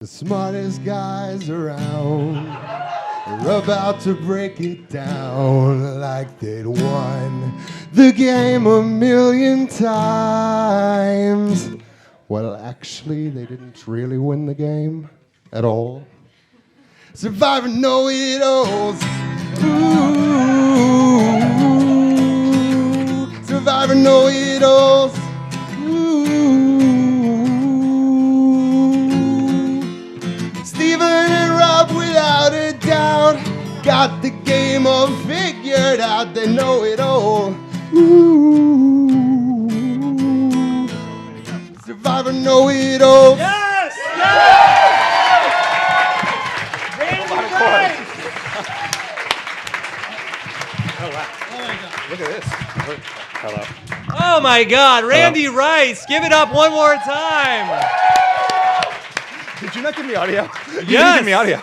The smartest guys around are about to break it down like they'd won the game a million times. Well, actually, they didn't really win the game at all. Survivor know-it-alls. Ooh, Survivor know-it-alls. Stephen and Rob, without a doubt, got the game all figured out. They know it all. Ooh. Survivor know it all. Yes! Yes! Randy Rice! Oh, wow. Oh, my God. Look at this. Hello. Oh, my God. Randy Rice. Give it up one more time. Did you not give me audio? You Yes. didn't give me audio.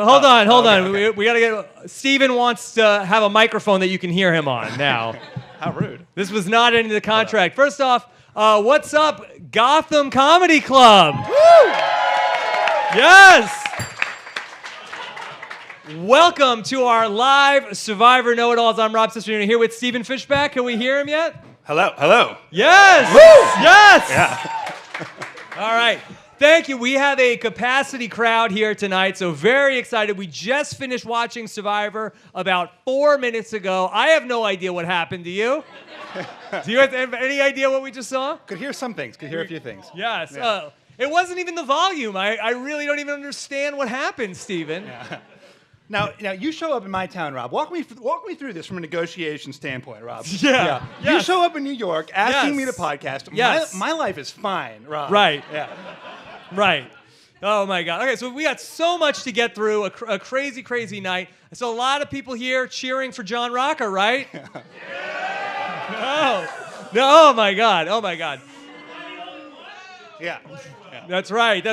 Hold on. Okay. We got to get... Steven wants to have a microphone that you can hear him on now. How rude. This was not in the contract. First off, what's up, Gotham Comedy Club? Woo! Yes! Welcome to our live Survivor Know-It-Alls. I'm Rob Cesternino here with Stephen Fishbach. Can we hear him yet? Hello. Yes! Woo! Yes! Yeah. All right. Thank you. We have a capacity crowd here tonight, so very excited. We just finished watching Survivor about 4 minutes ago. I have no idea what happened. Do you? Do you have any idea what we just saw? Could hear some things. Could hear a few things. Yes. Yeah. It wasn't even the volume. I really don't even understand what happened, Stephen. Yeah. Now you show up in my town, Rob. Walk me through this from a negotiation standpoint, Rob. Yeah. You Yes. show up in New York asking me to Yes. podcast. Yes. My life is fine, Rob. Right. Yeah. Right. Oh, my God. Okay, so we got so much to get through, a crazy, crazy night. So a lot of people here cheering for John Rocker, right? Yeah. No, oh, my God. Oh, my God. Yeah. That's right.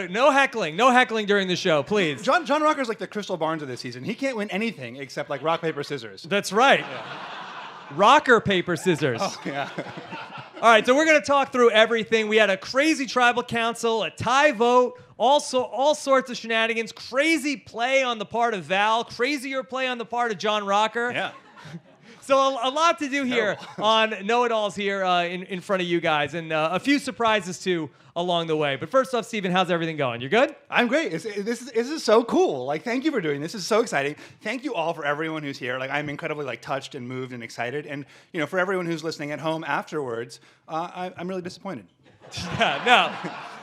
No heckling during the show, please. John Rocker's like the Crystal Barnes of this season. He can't win anything except like rock, paper, scissors. That's right. Yeah. Rocker, paper, scissors. Oh, yeah. All right, so we're going to talk through everything. We had a crazy tribal council, a tie vote, also all sorts of shenanigans, crazy play on the part of Val, crazier play on the part of John Rocker. Yeah. So a lot to do here on Know-It-Alls here in front of you guys, and a few surprises too along the way. But first off, Stephen, how's everything going? You good? I'm great. This is so cool. Like, thank you for doing this. This is so exciting. Thank you all for everyone who's here. Like, I'm incredibly like touched and moved and excited. And for everyone who's listening at home afterwards, I'm really disappointed. Yeah, no.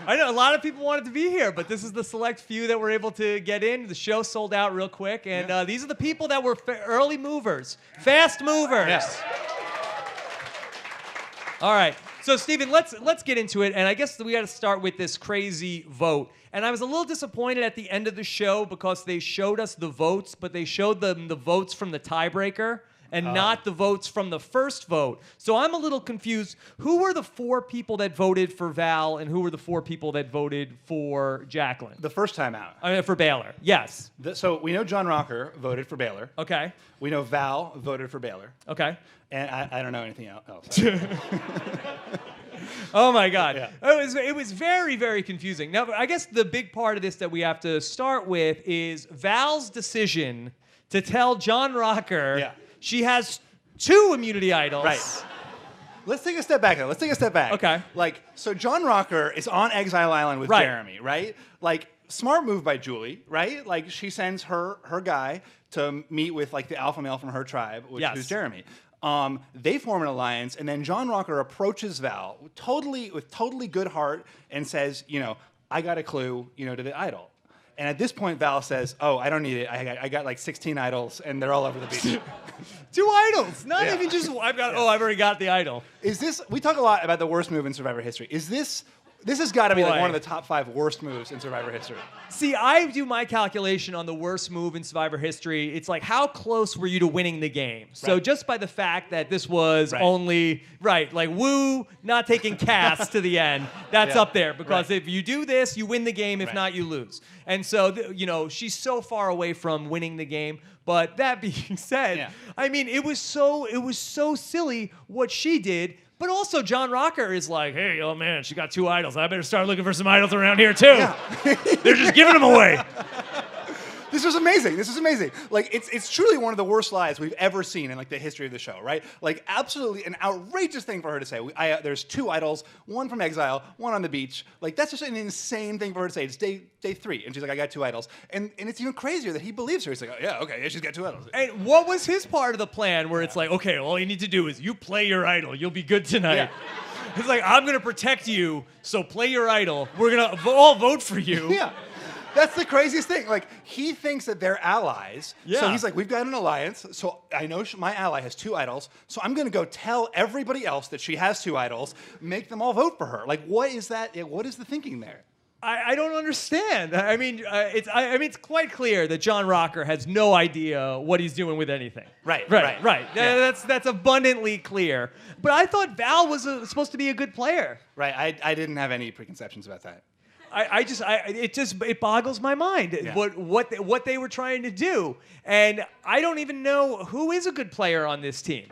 I know a lot of people wanted to be here, but this is the select few that were able to get in. The show sold out real quick, and these are the people that were early movers, fast movers. Yes. All right. So, Stephen, let's get into it, and I guess we got to start with this crazy vote. And I was a little disappointed at the end of the show because they showed us the votes, but they showed them the votes from the tiebreaker and not the votes from the first vote. So I'm a little confused. Who were the 4 people that voted for Val, and who were the 4 people that voted for Jacqueline? The first time out. For Baylor. Yes. So we know John Rocker voted for Baylor. Okay. We know Val voted for Baylor. Okay. And I don't know anything else. Oh my God. Yeah. It was very, very confusing. Now, I guess the big part of this that we have to start with is Val's decision to tell John Rocker she has 2 immunity idols. Right. Let's take a step back, though. Okay. So John Rocker is on Exile Island with Right. Jeremy, right? Like, smart move by Julie, right? Like, she sends her guy to meet with, like, the alpha male from her tribe, which is Jeremy. They form an alliance, and then John Rocker approaches Val with totally good heart and says, I got a clue, to the idol. And at this point, Val says, "Oh, I don't need it. I got like 16 idols, and they're all over the beach." 2 idols, not even just I've already got the idol. We talk a lot about the worst move in Survivor history. This has got to be like one of the top 5 worst moves in Survivor history. See, I do my calculation on the worst move in Survivor history. It's like, how close were you to winning the game? So Right. just by the fact that this was only, like Woo not taking Cass to the end, that's up there. Because if you do this, you win the game. If not, you lose. And so, she's so far away from winning the game. But that being said, I mean, it was so silly what she did. But also, John Rocker is like, hey, oh man, she got 2 idols. I better start looking for some idols around here too. Yeah. They're just giving them away. This was amazing. This was amazing. Like, it's truly one of the worst lies we've ever seen in like the history of the show, right? Like, absolutely an outrageous thing for her to say. There's 2 idols, one from exile, one on the beach. Like, that's just an insane thing for her to say. It's day 3, and she's like, I got 2 idols, and it's even crazier that he believes her. He's like, oh yeah, okay, yeah, she's got 2 idols. And what was his part of the plan? Where it's like, okay, all you need to do is you play your idol. You'll be good tonight. Yeah. He's like, I'm gonna protect you, so play your idol. We're gonna all vote for you. Yeah. That's the craziest thing. Like, he thinks that they're allies. Yeah. So he's like, we've got an alliance. So I know my ally has 2 idols. So I'm going to go tell everybody else that she has 2 idols, make them all vote for her. Like, what is that? What is the thinking there? I don't understand. I mean, it's quite clear that John Rocker has no idea what he's doing with anything. Right. Yeah. That's abundantly clear. But I thought Val was supposed to be a good player. Right. I didn't have any preconceptions about that. It boggles my mind what they were trying to do, and I don't even know who is a good player on this team.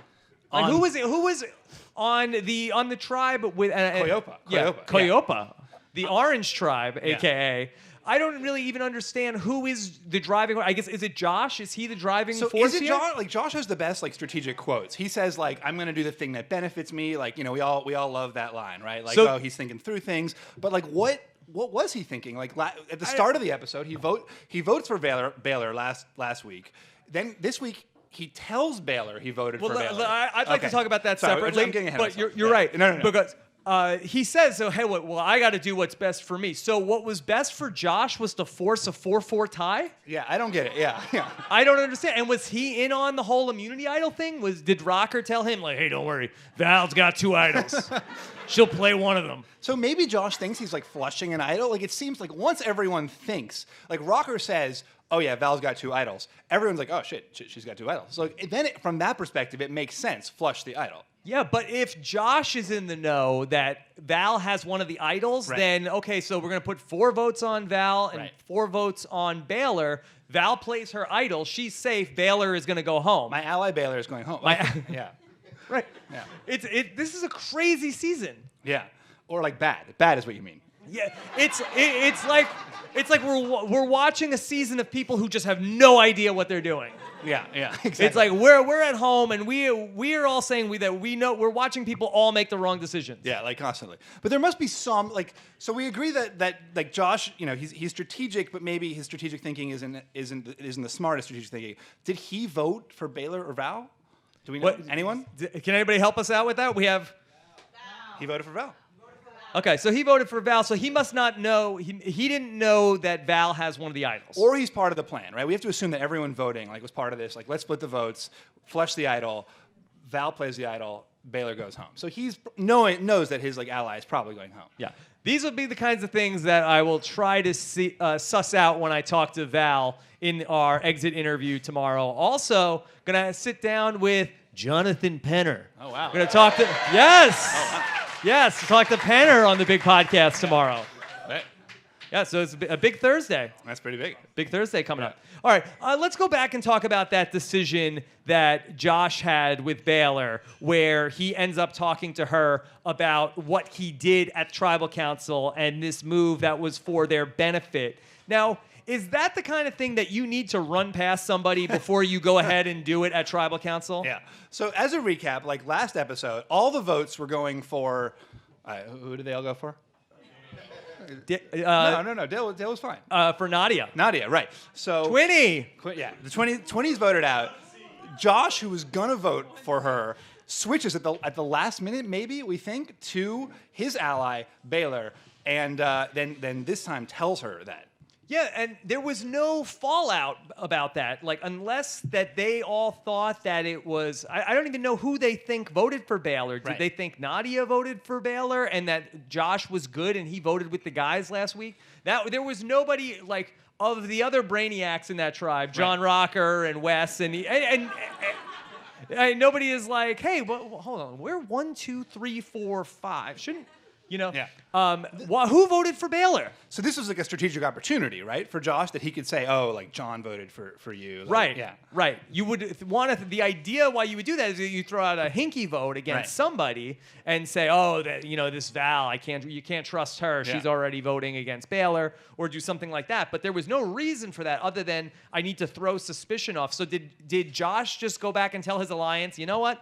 Like, who was on the tribe with Coyopa, the Orange Tribe, aka. I don't really even understand who is the driving. I guess, is it Josh? Is he the driving force is it here? Josh? Like, Josh has the best like strategic quotes. He says like, "I'm going to do the thing that benefits me." Like, we all love that line, right? Like, he's thinking through things. But like, what was he thinking? Like, at the start of the episode, he votes for Baylor last week. Then this week, he tells Baylor he voted for Baylor. I'd like to talk about that separately. I'm getting ahead of myself. You're right. No. Because he says, so, hey, well, I got to do what's best for me. So what was best for Josh was to force a 4-4 tie? Yeah, I don't get it. Yeah. I don't understand. And was he in on the whole immunity idol thing? Did Rocker tell him, like, hey, don't worry, Val's got 2 idols. She'll play one of them. So maybe Josh thinks he's like flushing an idol. Like, it seems like once everyone thinks, like Rocker says, oh yeah, Val's got 2 idols. Everyone's like, oh shit, she's got 2 idols. So then from that perspective, it makes sense. Flush the idol. Yeah, but if Josh is in the know that Val has one of the idols, then okay, so we're going to put 4 votes on Val and 4 votes on Baylor. Val plays her idol. She's safe. Baylor is going to go home. My ally Baylor is going home. Yeah. Right. Yeah. This is a crazy season. Yeah. Or like bad. Bad is what you mean. Yeah. It's like we're watching a season of people who just have no idea what they're doing. Yeah, exactly. It's like we're at home and we are all saying that we know we're watching people all make the wrong decisions. Yeah, like constantly. But there must be some so we agree that like Josh, he's strategic, but maybe his strategic thinking isn't the smartest strategic thinking. Did he vote for Baylor or Val? Do we know anyone? Can anybody help us out with that? We have Val. He voted for Val. Okay, so he voted for Val, so he must not know, he didn't know that Val has one of the idols. Or he's part of the plan, right? We have to assume that everyone voting was part of this. Like, let's split the votes, flush the idol, Val plays the idol, Baylor goes home. So he's knows that his ally is probably going home. Yeah. These would be the kinds of things that I will try to suss out when I talk to Val in our exit interview tomorrow. Also, going to sit down with Jonathan Penner. Oh, wow. We're going to talk to... Yes! Oh, wow. Yes, talk to Penner on the big podcast tomorrow. Right. Yeah, so it's a big Thursday. That's pretty big. Big Thursday coming up. All right, let's go back and talk about that decision that Josh had with Baylor, where he ends up talking to her about what he did at Tribal Council and this move that was for their benefit. Now, is that the kind of thing that you need to run past somebody before you go ahead and do it at Tribal Council? Yeah. So as a recap, like last episode, all the votes were going for, who did they all go for? No. Dale was fine. For Nadia. Nadia, right. So Twinny. Yeah, the 20s voted out. Josh, who was gonna vote for her, switches at the last minute, maybe we think, to his ally Baylor, and then this time tells her that. Yeah, and there was no fallout about that. Like, unless that they all thought that it was... I don't even know who they think voted for Baylor. Did they think Nadia voted for Baylor and that Josh was good and he voted with the guys last week? There was nobody, like, of the other brainiacs in that tribe, John Rocker and Wes, and nobody is like, hey, hold on, we're 1, 2, 3, 4, 5. Shouldn't You know? Yeah. Who voted for Baylor? So this was like a strategic opportunity, right, for Josh, that he could say, "Oh, like John voted for you." Like, Right. Yeah. Right. You would want to. The idea why you would do that is that you throw out a hinky vote against Right. somebody and say, "Oh, that this Val, you can't trust her. Yeah. She's already voting against Baylor," or do something like that. But there was no reason for that other than I need to throw suspicion off. So did Josh just go back and tell his alliance, you know what?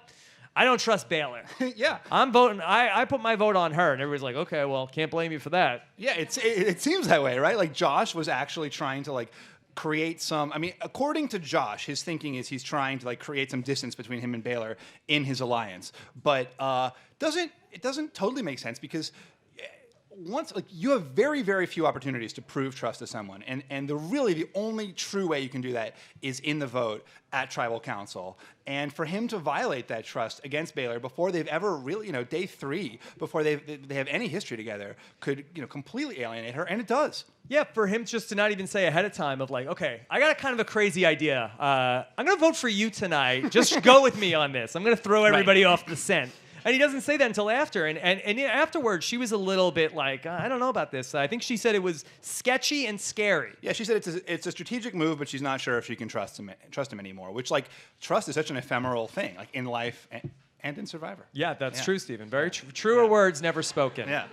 I don't trust Baylor. Yeah. I'm voting. I put my vote on her, and everybody's like, okay, well, can't blame you for that. Yeah, it seems that way, right? Like Josh was actually trying to like create some. I mean, according to Josh, his thinking is he's trying to like create some distance between him and Baylor in his alliance. But it doesn't totally make sense because once like you have very, very few opportunities to prove trust to someone, and the only true way you can do that is in the vote at tribal council. And for him to violate that trust against Baylor before they've ever really, day 3, before they have any history together, could completely alienate her, and it does. Yeah, for him just to not even say ahead of time of like, okay, I got a kind of a crazy idea. I'm gonna vote for you tonight. Just go with me on this. I'm gonna throw everybody off the scent. And he doesn't say that until after. And afterwards, she was a little bit like, I don't know about this. I think she said it was sketchy and scary. Yeah, she said it's a strategic move, but she's not sure if she can trust him anymore. Which, like, trust is such an ephemeral thing, like in life and in Survivor. Yeah, that's true, Stephen. Very truer words never spoken. Yeah.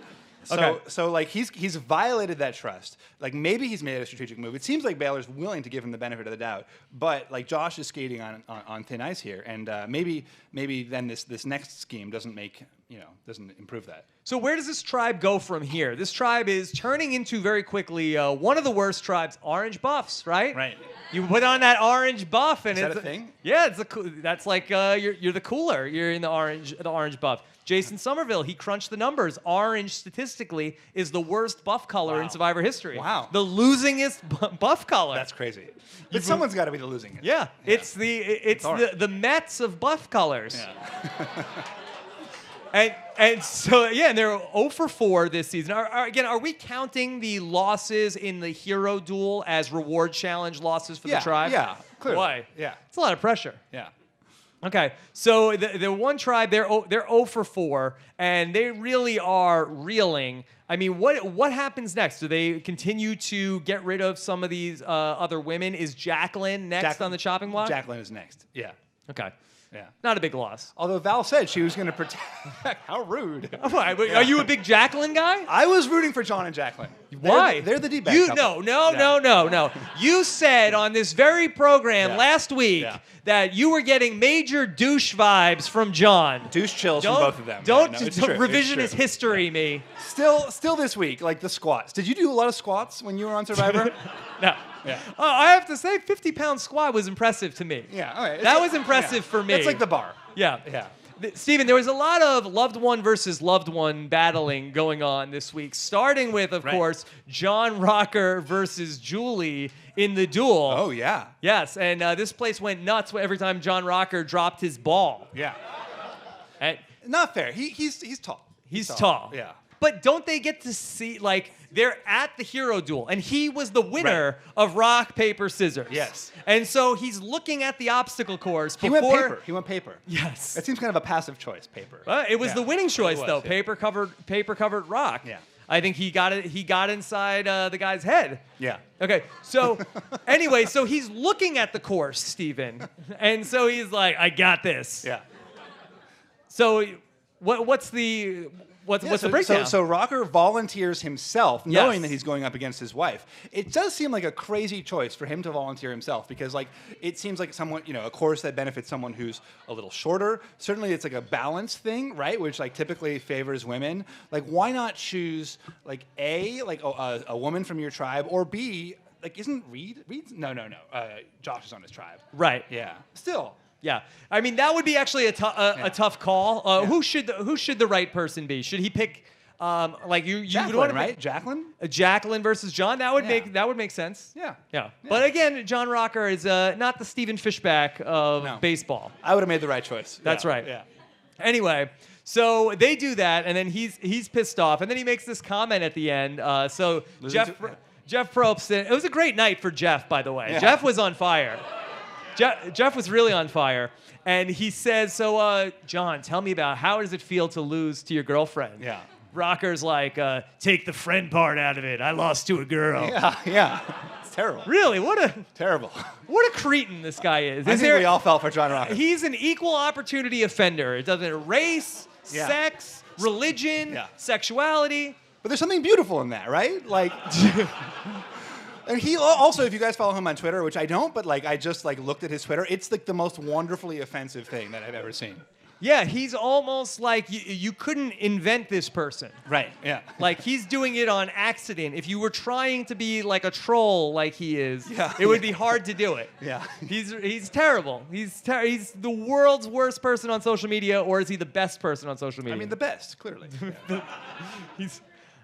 Okay. So like he's violated that trust. Like maybe he's made a strategic move. It seems like Baylor's willing to give him the benefit of the doubt, but like Josh is skating on thin ice here, and maybe then this next scheme doesn't improve that. So where does this tribe go from here? This tribe is turning into very quickly one of the worst tribes, orange buffs, right? Right. You put on that orange buff, and Is it's that a thing? Yeah, that's like you're the cooler. You're in the orange buff. Jason Somerville, he crunched the numbers. Orange statistically is the worst buff color in Survivor history. Wow. The losingest buff color. That's crazy. But someone's got to be the losing. Yeah. It's the Mets of buff colors. Yeah. And so, and they're 0 for 4 this season. Are we counting the losses in the hero duel as reward challenge losses for the tribe? Yeah, clearly. Why? Yeah. It's a lot of pressure. Yeah. Okay, so the one tribe, they're 0 for 4, and they really are reeling. I mean, what happens next? Do they continue to get rid of some of these other women? Is Jacqueline next on the chopping block? Jacqueline is next. Yeah. Okay. Yeah. Not a big loss. Although Val said she was going to protect. How rude. Are you a big Jacqueline guy? I was rooting for John and Jacqueline. Why? They're the D-bag couple. No. You said on this very program last week that you were getting major douche vibes from John. Douche chills from both of them. Don't it's true. revisionist history me. Still this week, like the squats. Did you do a lot of squats when you were on Survivor? No. Yeah. I have to say, 50-pound squat was impressive to me. Yeah, all right. That was impressive for me. It's like the bar. Yeah. Yeah. Stephen, there was a lot of loved one versus loved one battling going on this week, starting with, of course, John Rocker versus Julie in the duel. Oh, yeah. Yes, and this place went nuts every time John Rocker dropped his ball. Yeah. And not fair. He's tall. He's tall. Yeah. But don't they get to see, like, they're at the hero duel, and he was the winner of rock, paper, scissors. Yes. And so he's looking at the obstacle course before... He went paper. Yes. It seems kind of a passive choice, paper. It was the winning choice, though. Yeah. Paper covered rock. Yeah. I think he got it. He got inside the guy's head. Yeah. Okay. So anyway, so he's looking at the course, Stephen, and so he's like, "I got this." Yeah. So what's the breakdown? So Rocker volunteers himself, knowing that he's going up against his wife. It does seem like a crazy choice for him to volunteer himself because, like, it seems like someone, a course that benefits someone who's a little shorter. Certainly, it's like a balance thing, right? Which like typically favors women. Like, why not choose like a woman from your tribe, or B, like, isn't Reed's? No. Josh is on his tribe. Right. Yeah. Still. Yeah, I mean that would be actually a tough call. Who should the right person be? Should he pick like you Jacqueline, would want to right? Jacqueline? Jacqueline versus John? That would make sense. Yeah. But again, John Rocker is not the Stephen Fishbach of baseball. I would have made the right choice. That's right. Yeah. Anyway, so they do that, and then he's pissed off, and then he makes this comment at the end. Jeff Probst. It was a great night for Jeff, by the way. Yeah. Jeff was on fire. Jeff was really on fire, and he says, so, John, tell me about how does it feel to lose to your girlfriend? Yeah. Rocker's like, take the friend part out of it. I lost to a girl. Yeah. It's terrible. Really? Terrible. What a cretin this guy is. I think we all felt for John Rocker. He's an equal opportunity offender. It doesn't race, sex, religion, sexuality. But there's something beautiful in that, right? Like, and he also, if you guys follow him on Twitter, which I don't, but like I just like looked at his Twitter, it's like the most wonderfully offensive thing that I've ever seen. Yeah, he's almost like you couldn't invent this person. Right, yeah. Like, he's doing it on accident. If you were trying to be like a troll like he is, it would be hard to do it. Yeah. He's terrible. He's the world's worst person on social media, or is he the best person on social media? I mean, the best, clearly.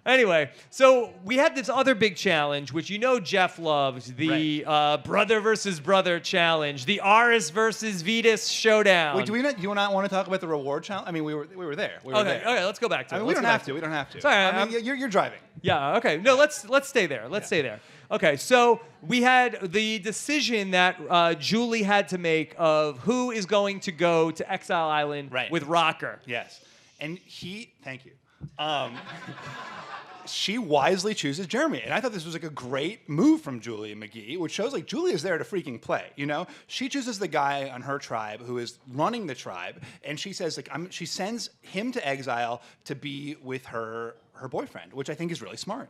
Anyway, so we had this other big challenge, which Jeff loves, the brother versus brother challenge, the Aris versus Vetus showdown. Wait, do you not want to talk about the reward challenge? I mean, we were there. Okay, let's go back to it. I mean, we don't have to. Sorry, I mean, you're driving. Yeah, okay. No, let's stay there. Let's stay there. Okay, so we had the decision that Julie had to make of who is going to go to Exile Island with Rocker. Yes. And thank you. She wisely chooses Jeremy. And I thought this was like a great move from Julie and McGee, which shows like Julie is there to freaking play, She chooses the guy on her tribe who is running the tribe, and she says like she sends him to exile to be with her boyfriend, which I think is really smart.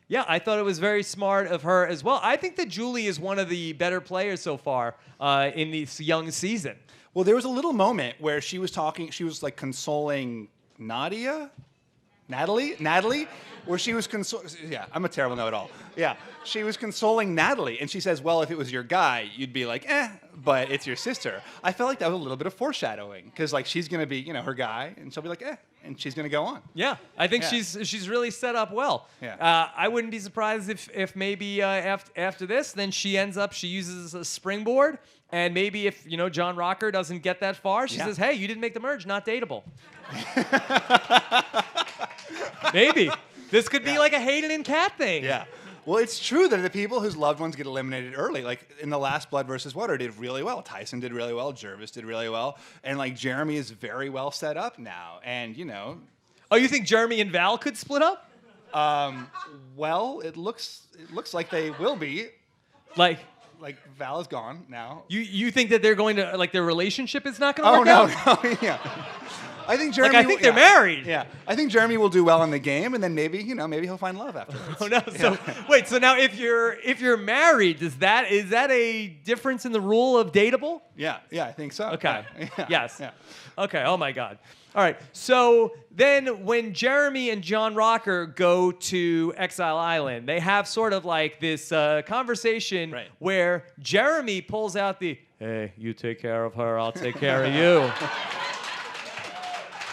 Yeah, I thought it was very smart of her as well. I think that Julie is one of the better players so far in this young season. Well, there was a little moment where she was like consoling Natalie, where she was I'm a terrible know-it-all. Yeah, she was consoling Natalie, and she says, well, if it was your guy, you'd be like, but it's your sister. I felt like that was a little bit of foreshadowing, because like she's going to be, her guy, and she'll be like, and she's going to go on. Yeah, I think she's really set up well. Yeah. I wouldn't be surprised if maybe after this, then she uses a springboard, and maybe if, John Rocker doesn't get that far, she says, hey, you didn't make the merge, not dateable. Maybe. This could be like a Hayden and Kat thing. Yeah. Well, it's true that the people whose loved ones get eliminated early, like in the last Blood versus Water, did really well. Tyson did really well. Jervis did really well. And like Jeremy is very well set up now. And, Oh, you think Jeremy and Val could split up? Well, it looks like they will be. Like Val is gone now. You think that they're going to, their relationship is not going to work out? No, yeah. I think Jeremy. I think they're married. Yeah, I think Jeremy will do well in the game, and then maybe he'll find love afterwards. Oh no! So wait. So now, if you're married, is that a difference in the rule of dateable? Yeah, I think so. Okay. Yeah. Yes. Yeah. Okay. Oh my God. All right. So then, when Jeremy and John Rocker go to Exile Island, they have sort of like this conversation where Jeremy pulls out the, "Hey, you take care of her, I'll take care of you."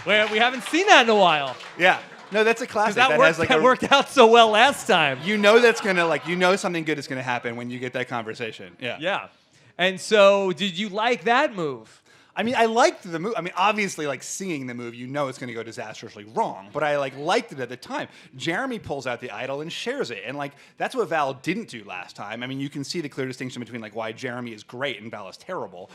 Where we haven't seen that in a while. Yeah. No, that's a classic. That worked out so well last time. That's gonna something good is gonna happen when you get that conversation. Yeah. Yeah. And so, did you like that move? I mean, I liked the move. I mean, obviously, like seeing the move, it's going to go disastrously wrong. But I liked it at the time. Jeremy pulls out the idol and shares it, and that's what Val didn't do last time. I mean, you can see the clear distinction between why Jeremy is great and Val is terrible.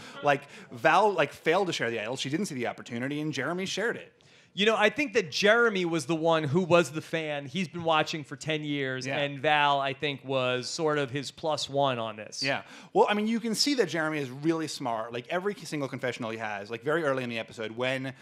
Val failed to share the idol. She didn't see the opportunity, and Jeremy shared it. I think that Jeremy was the one who was the fan. He's been watching for 10 years, and Val, I think, was sort of his +1 on this. Yeah. Well, I mean, you can see that Jeremy is really smart. Every single confessional he has, very early in the episode, when,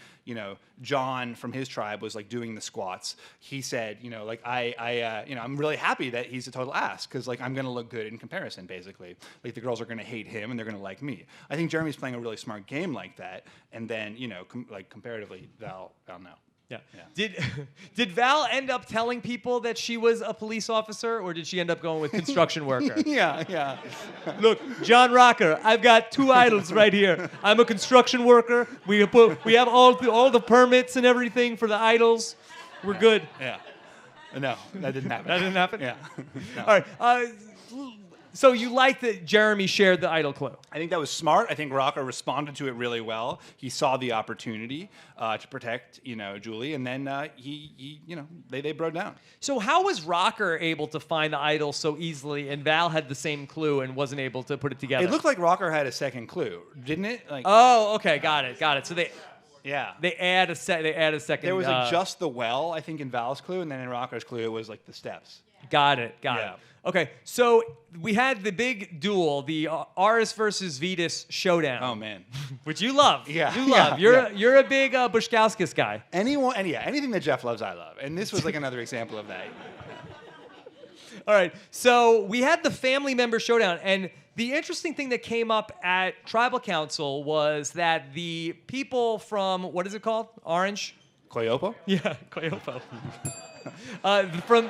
John from his tribe was, doing the squats, he said, I'm really happy that he's a total ass, because, I'm going to look good in comparison, basically. The girls are going to hate him, and they're going to like me. I think Jeremy's playing a really smart game like that, and then, comparatively, Val no. Yeah. Did Val end up telling people that she was a police officer, or did she end up going with construction worker? Yeah. Look, John Rocker, I've got 2 idols right here. I'm a construction worker. We have all the permits and everything for the idols. We're good. Yeah. No, that didn't happen. That didn't happen? Yeah. No. All right. So you like that Jeremy shared the idol clue? I think that was smart. I think Rocker responded to it really well. He saw the opportunity to protect, Julie, and then they broke down. So how was Rocker able to find the idol so easily, and Val had the same clue and wasn't able to put it together? It looked like Rocker had a second clue, didn't it? Oh, okay, got it. So Yeah. They add a second. There was like just the well, I think, in Val's clue, and then in Rocker's clue, it was like the steps. Got it. Yeah. Okay, so we had the big duel, the Aris versus Vetus showdown. Oh man, which you love. Yeah, you love. yeah, You're a big Bushkauskas guy. Anything that Jeff loves, I love, and this was like another example of that. All right, so we had the family member showdown, and the interesting thing that came up at Tribal Council was that the people from, what is it called? Orange? Cleopo? Yeah, Cleopo. From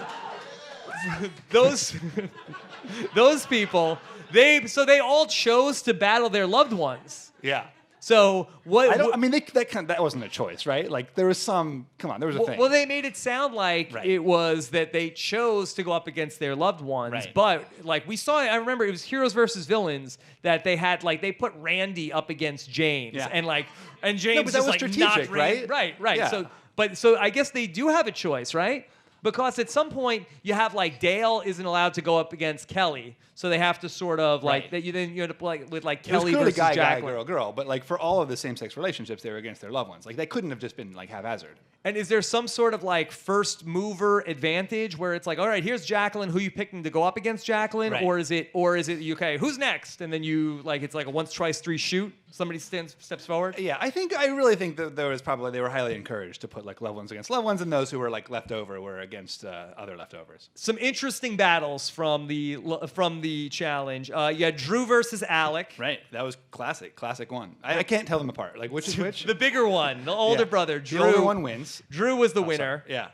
those people, they all chose to battle their loved ones. Yeah. So what? That wasn't a choice, right? Like there was some. Come on, there was a thing. Well, they made it sound like Right. it was that they chose to go up against their loved ones, Right. but like we saw, I remember it was heroes versus villains that they had like they put Randy up against James, Yeah. and James but that is was like strategic, not right? right. Yeah. So I guess they do have a choice, right? Because at some point you have like Dale isn't allowed to go up against Kelly, so they have to sort of like Right. that. You end up like with like It was Kelly clearly versus guy, Jacqueline. girl. But like for all of the same-sex relationships, they were against their loved ones. Like they couldn't have just been like haphazard. And is there some sort of like first mover advantage where it's like, all right, here's Jacqueline, who you picking to go up against Jacqueline, Right. or is it okay? Who's next? And then you like it's like a once, twice, three shoot. Somebody steps forward. Yeah, I really think that they were highly encouraged to put like loved ones against loved ones, and those who were like left over were against other leftovers. Some interesting battles from the challenge. You had Drew versus Alec. Right, that was classic one. I can't tell them apart. Like which is which? The bigger one, the older Yeah. brother. Drew. The older one wins. Drew was the Oh, sorry. winner. Yeah.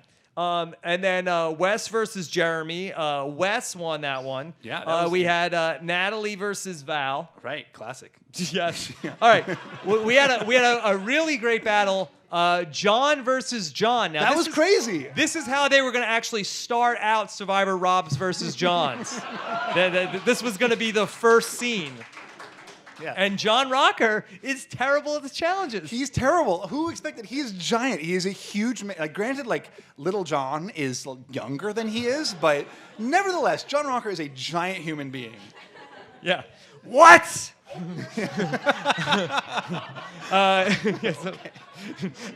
And then Wes versus Jeremy. Wes won that one. Yeah, that was we good. had Natalie versus Val. Right, classic. Yes. All right. We had a really great battle. John versus John. Now That was crazy. This is how they were going to actually start out Survivor Robs versus Johns. This was going to be the first scene. Yeah. And John Rocker is terrible at the challenges. He's terrible. Who expected? He's giant. He is a huge man. Like, granted, like little John is younger than he is, but nevertheless, John Rocker is a giant human being. Yeah. What? Yes, okay.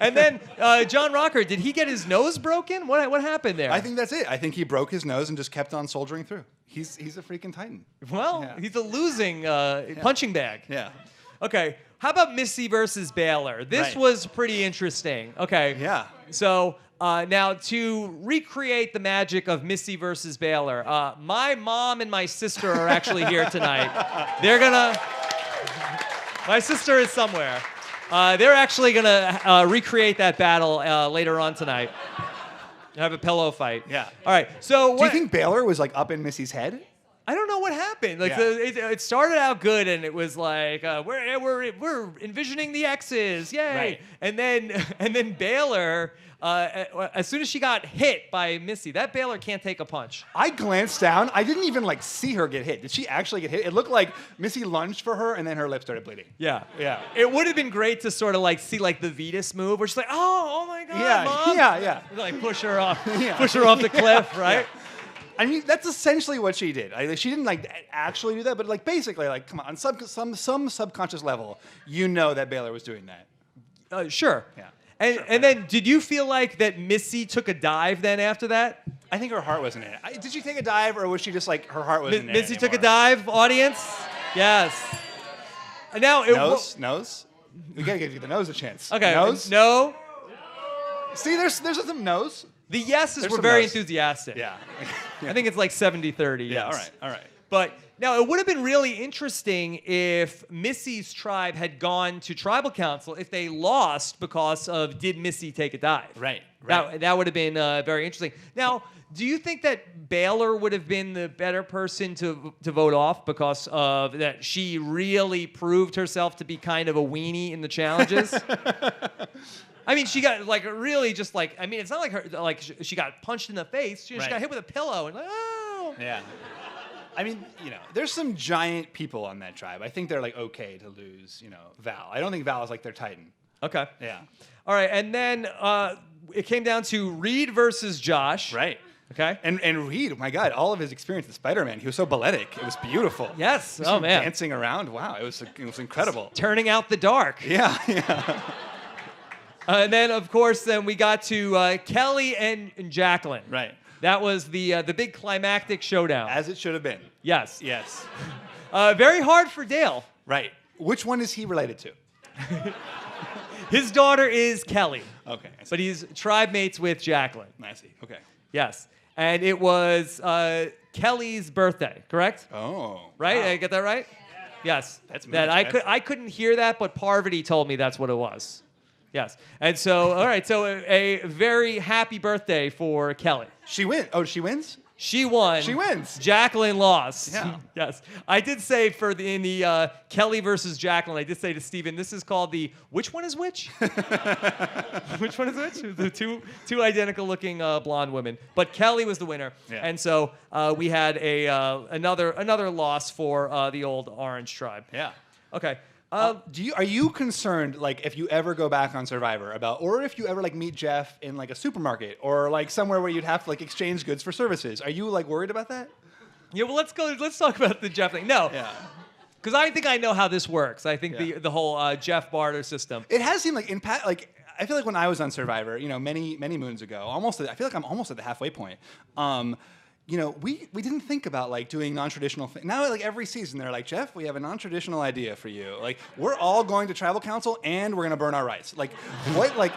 And then John Rocker, did he get his nose broken? What happened there? I think that's it. I think he broke his nose and just kept on soldiering through. He's a freaking titan. Well, Yeah. he's a losing punching bag. Yeah. Okay. How about Missy versus Baylor? This Right. was pretty interesting. Okay. Yeah. So now to recreate the magic of Missy versus Baylor, my mom and my sister are actually here tonight. My sister is somewhere. They're actually gonna recreate that battle later on tonight. Have a pillow fight. Yeah. All right. So Do you think Baylor was like up in Missy's head? I don't know what happened. Like Yeah. it started out good, and it was like we're envisioning the X's, yay! Right. And then Baylor, as soon as she got hit by Missy, that Baylor can't take a punch. I glanced down. I didn't even like see her get hit. Did she actually get hit? It looked like Missy lunged for her, and then her lip started bleeding. Yeah, Yeah. It would have been great to sort of like see like the Vetus move, where she's like, oh my god, Yeah, mom. yeah. Like push her off, Yeah. push her off the cliff, right? Yeah. I mean, that's essentially what she did. She didn't like actually do that, but like basically, like come on, some subconscious level, you know that Baylor was doing that. Sure. Yeah. And then, did you feel like that Missy took a dive then after that? I think her heart wasn't in it. Did she take a dive, or was she just like her heart wasn't in it? Missy took a anymore? dive, audience? Yes. And now Nose. We gotta give the nose a chance. Okay. Nose. No. See, there's some nose. The yeses There's were some very nose. enthusiastic. Yeah. I think it's like 70-30. Yeah. yes. All right. But now it would have been really interesting if Missy's tribe had gone to tribal council if they lost because of did Missy take a dive? Right. That would have been very interesting. Now, do you think that Baylor would have been the better person to vote off because of that she really proved herself to be kind of a weenie in the challenges? I mean, she got like really just like it's not like her like she got punched in the face. She Right. got hit with a pillow and like oh. Yeah. I mean, there's some giant people on that tribe. I think they're like okay to lose, Val. I don't think Val is like their titan. Okay. Yeah. All right, and then it came down to Reed versus Josh. Right. Okay. And Reed, oh my God, all of his experience with Spider-Man, he was so balletic. It was beautiful. Yes. Just Oh man. dancing around. Wow, it was incredible. Turning out the dark. Yeah. And then, of course, then we got to Kelly and Jacqueline. Right. That was the big climactic showdown. As it should have been. Yes. Yes. Very hard for Dale. Right. Which one is he related to? His daughter is Kelly. Okay. But he's tribe mates with Jacqueline. I see. Okay. Yes. And it was Kelly's birthday, correct? Oh. Right? Wow. Did I get that right? Yes. That's that I couldn't hear that, but Parvati told me that's what it was. Yes. And so, all right, so a very happy birthday for Kelly. She wins. Oh, she wins? She won. She wins. Jacqueline lost. Yeah. Yes. I did say in the Kelly versus Jacqueline, I did say to Stephen, this is called the which one is which? Which one is which? The two identical looking blonde women. But Kelly was the winner. Yeah. And so we had another loss for the old Orange tribe. Yeah. Okay. Are you concerned, like, if you ever go back on Survivor or if you ever like meet Jeff in like a supermarket or like somewhere where you'd have to like exchange goods for services? Are you like worried about that? Yeah, well, let's talk about the Jeff thing. No. Yeah. Because I think I know how this works. I think Yeah. the whole Jeff barter system. It has seemed like I feel like when I was on Survivor, many moons ago, I feel like I'm almost at the halfway point. We didn't think about like doing non-traditional things. Now, like every season, they're like, Jeff, we have a non-traditional idea for you. Like, we're all going to tribal council and we're gonna burn our rights. Like, what? Like,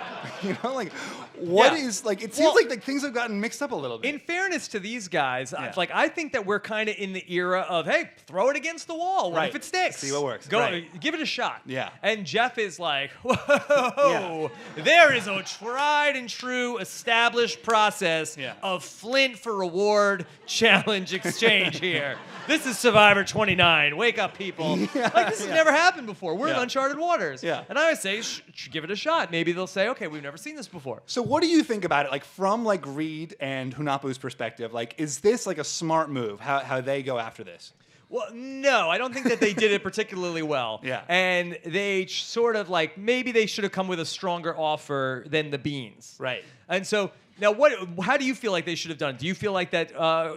what is like? It seems like things have gotten mixed up a little bit. In fairness to these guys, I think that we're kind of in the era of, hey, throw it against the wall. What if it sticks? See what works. Go, give it a shot. Yeah. And Jeff is like, whoa, there is a tried and true established process of Flint for reward challenge exchange here. This is Survivor 29. Wake up, people. Like, this has never happened before. We're in uncharted waters. Yeah. And I always say, give it a shot. Maybe they'll say, okay, we've never seen this before. So what do you think about it? Like, from like Reed and Hunapu's perspective, like, is this like a smart move? How they go after this? Well, no, I don't think that they did it particularly well. Yeah. And they sort of like, maybe they should have come with a stronger offer than the beans. Right. And so now, how do you feel like they should have done it? Do you feel like that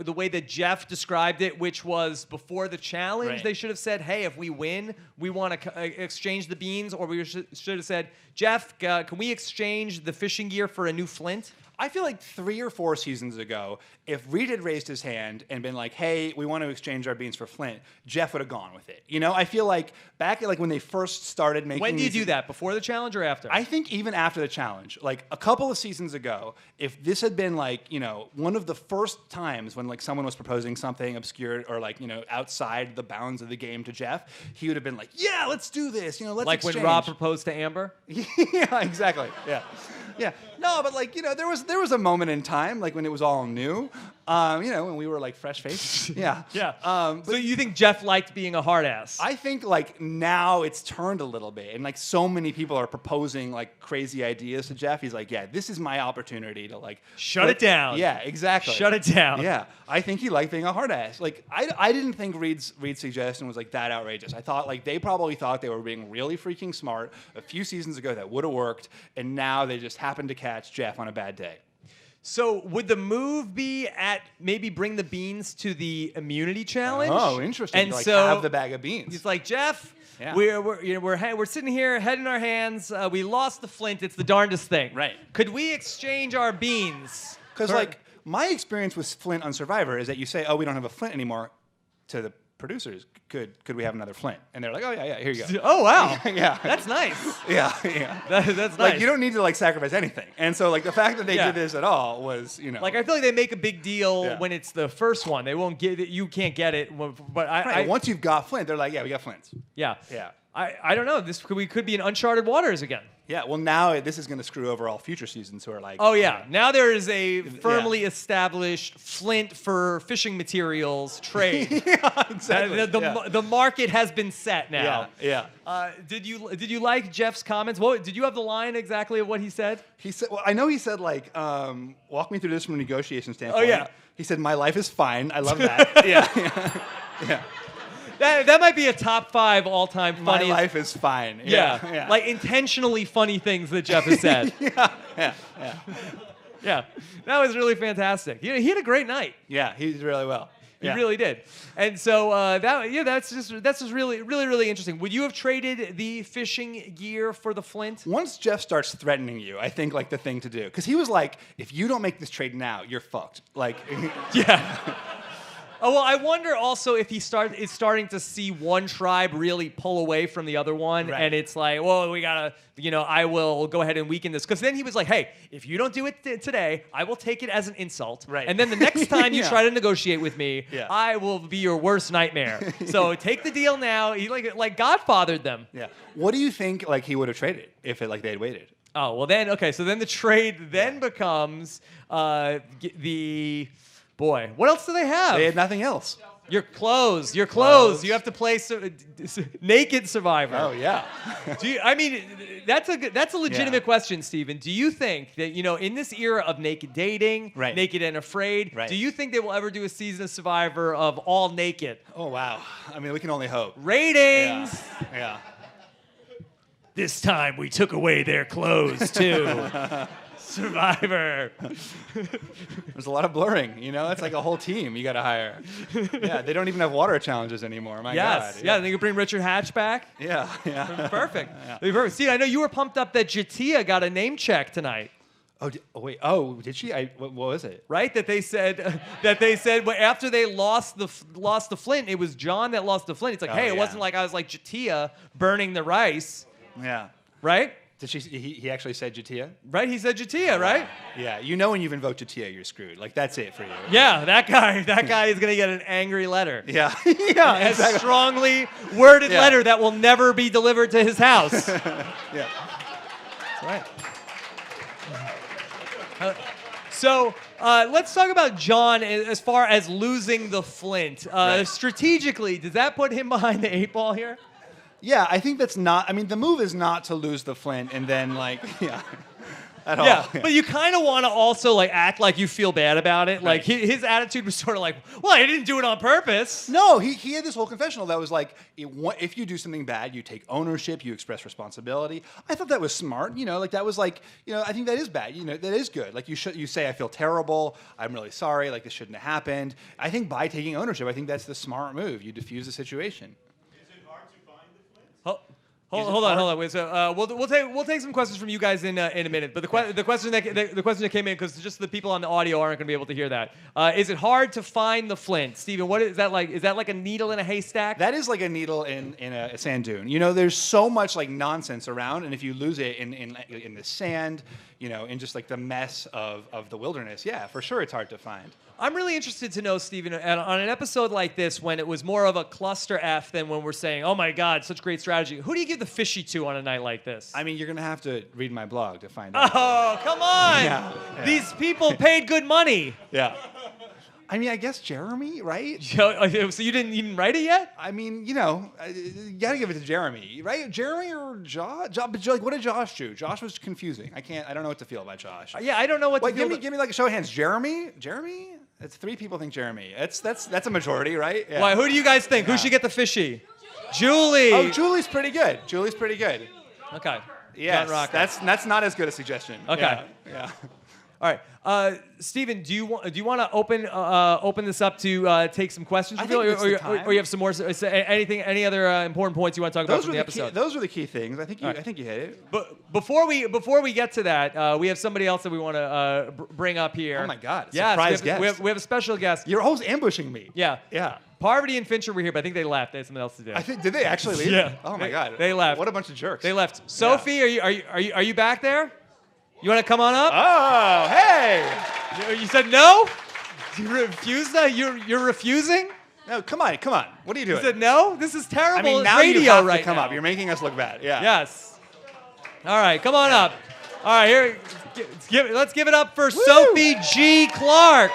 the way that Jeff described it, which was before the challenge, they should have said, hey, if we win, we want to exchange the beans? Or we should have said, Jeff, can we exchange the fishing gear for a new flint? I feel like 3 or 4 seasons ago, if Reed had raised his hand and been like, hey, we want to exchange our beans for Flint, Jeff would have gone with it. I feel like back at like when they first started making When do you do that? Before the challenge or after? I think even after the challenge, like a couple of seasons ago, if this had been like, one of the first times when like someone was proposing something obscure or like, outside the bounds of the game to Jeff, he would have been like, yeah, let's do this. Let's like exchange. when Rob proposed to Amber? Yeah, exactly. Yeah. Yeah. No, but like, there was a moment in time, like when it was all new, when we were like fresh faced. Yeah. Yeah. So you think Jeff liked being a hard ass? I think like now it's turned a little bit and like so many people are proposing like crazy ideas to Jeff. He's like, yeah, this is my opportunity to like shut it down. Yeah, exactly. Shut it down. Yeah. I think he liked being a hard ass. Like I didn't think Reed's suggestion was like that outrageous. I thought like they probably thought they were being really freaking smart a few seasons ago that would have worked, and now they just happened to catch Jeff on a bad day. So would the move be at maybe bring the beans to the immunity challenge? Oh, interesting. And like so have the bag of beans. He's like, Jeff, Yeah. we're sitting here, head in our hands. We lost the flint. It's the darndest thing. Right. Could we exchange our beans? Because like my experience with Flint on Survivor is that you say, oh, we don't have a Flint anymore, to the producers. Could we have another Flint? And they're like, oh yeah, here you go. Oh wow. Yeah. That's nice. Yeah. That's nice. Like you don't need to like sacrifice anything. And so like the fact that they did this at all was, Like I feel like they make a big deal when it's the first one. They won't get it. You can't get it. But once you've got Flint, they're like, yeah, we got Flints. Yeah. Yeah. I don't know. We could be in uncharted waters again. Yeah, well, now this is going to screw over all future seasons who are like... Oh, yeah. Now there is a firmly established Flint for fishing materials trade. Yeah, exactly. The market has been set now. Yeah. Did you like Jeff's comments? Did you have the line exactly of what he said? He said, well, I know he said, like, walk me through this from a negotiation standpoint. Oh, yeah. He said, my life is fine. I love that. Yeah. That might be a top 5 all-time funny. My life is fine. Yeah. Like intentionally funny things that Jeff has said. Yeah. That was really fantastic. He had a great night. Yeah, he did really well. He Yeah. really did. And so that's just really interesting. Would you have traded the fishing gear for the flint? Once Jeff starts threatening you, I think like the thing to do, because he was like, if you don't make this trade now, you're fucked. Like, Yeah. Oh, well, I wonder also if is starting to see one tribe really pull away from the other one, Right. and it's like, well, we gotta, I will go ahead and weaken this. Because then he was like, hey, if you don't do it today, I will take it as an insult. Right. And then the next time you Yeah. try to negotiate with me, Yeah. I will be your worst nightmare. So take the deal now. He like Godfathered them. yeah. What do you think like he would have traded if it like they'd waited? Oh, well then, okay, so then the trade then becomes boy, what else do they have? They had nothing else. Your clothes. Clothes. You have to play naked Survivor. Oh yeah. That's a legitimate Yeah. question, Stephen. Do you think that in this era of naked dating, Right. naked and afraid, Right. do you think they will ever do a season of Survivor of all naked? Oh wow. I mean, we can only hope. Ratings. Yeah. This time we took away their clothes too. Survivor. There's a lot of blurring. It's like a whole team you got to hire. Yeah. They don't even have water challenges anymore. My Yes. God. Yeah. They could bring Richard Hatch back. Yeah. Yeah. Perfect. Yeah. That'd be perfect. Steve, I know you were pumped up that Jatia got a name check tonight. Oh wait. Oh, did she? What was it? Right, that they said well, after they lost the flint, it was John that lost the flint. It's like, Oh, hey, it yeah. wasn't like I was like Jatia burning the rice, Yeah. right? Did he actually said Jatia? Right, he said Jatia, right? Yeah. When you've invoked Jatia, you're screwed. Like that's it for you. Yeah, that guy is gonna get an angry letter. Yeah. Yeah. A Exactly. strongly worded Yeah. letter that will never be delivered to his house. Yeah. That's right. So let's talk about John as far as losing the flint. Right. Strategically, does that put him behind the 8 ball here? Yeah, I think that's not. I mean, the move is not to lose the flint and then at all. Yeah, but you kind of want to also act like you feel bad about it. Like Right. his attitude was sort of like, well, I didn't do it on purpose. No, he had this whole confessional that was like, if you do something bad, you take ownership, you express responsibility. I thought that was smart. That was I think that is bad. That is good. Like you say, I feel terrible. I'm really sorry. Like this shouldn't have happened. I think by taking ownership, I think that's the smart move. You diffuse the situation. Hold on. Wait, so we'll take some questions from you guys in a minute. But the question that came in, because just the people on the audio aren't going to be able to hear that. Is it hard to find the flint, Stephen? What is that like? Is that like a needle in a haystack? That is like a needle in a sand dune. There's so much nonsense around, and if you lose it in the sand, in just the mess of the wilderness, yeah, for sure it's hard to find. I'm really interested to know, Stephen, on an episode like this, when it was more of a cluster F than when we're saying, oh my God, such great strategy. Who do you give the fishy to on a night like this? I mean, you're going to have to read my blog to find out. Oh, come on. Yeah. These people paid good money. Yeah. I mean, I guess Jeremy, right? So you didn't even write it yet? I mean, you got to give it to Jeremy, right? Jeremy or Josh? But what did Josh do? Josh was confusing. I don't know what to feel about Josh. Yeah, I don't know what to feel. Give me a show of hands. Jeremy? It's 3 people think Jeremy. That's a majority, right? Yeah. Why? Who do you guys think? Who should get the fishy? Julie. Oh, Julie's pretty good. Okay. Yes, John Rocker. that's not as good a suggestion. Okay. Yeah. All right, Stephen, do you want to open this up to take some questions, I think it's the time. or you have some more any other important points you want to talk about from the episode? Those were the key things. I think you hit it. But before we get to that, we have somebody else that we want to bring up here. Oh my God! Yeah, surprise guest. We have a special guest. You're always ambushing me. Yeah. Yeah. Parvati and Fincher were here, but I think they left. They had something else to do. Did they actually leave? Yeah. Oh my God. They left. What a bunch of jerks. They left. Sophie, are you back there? You want to come on up? Oh, hey! You said no? You refused that? You're refusing? No, come on. What are you doing? You said no? This is terrible I mean, now radio you have right to come now. up. You're making us look bad. Yeah. Yes. All right, come on up. All right, here. Let's give it up for Sophie G. Clark.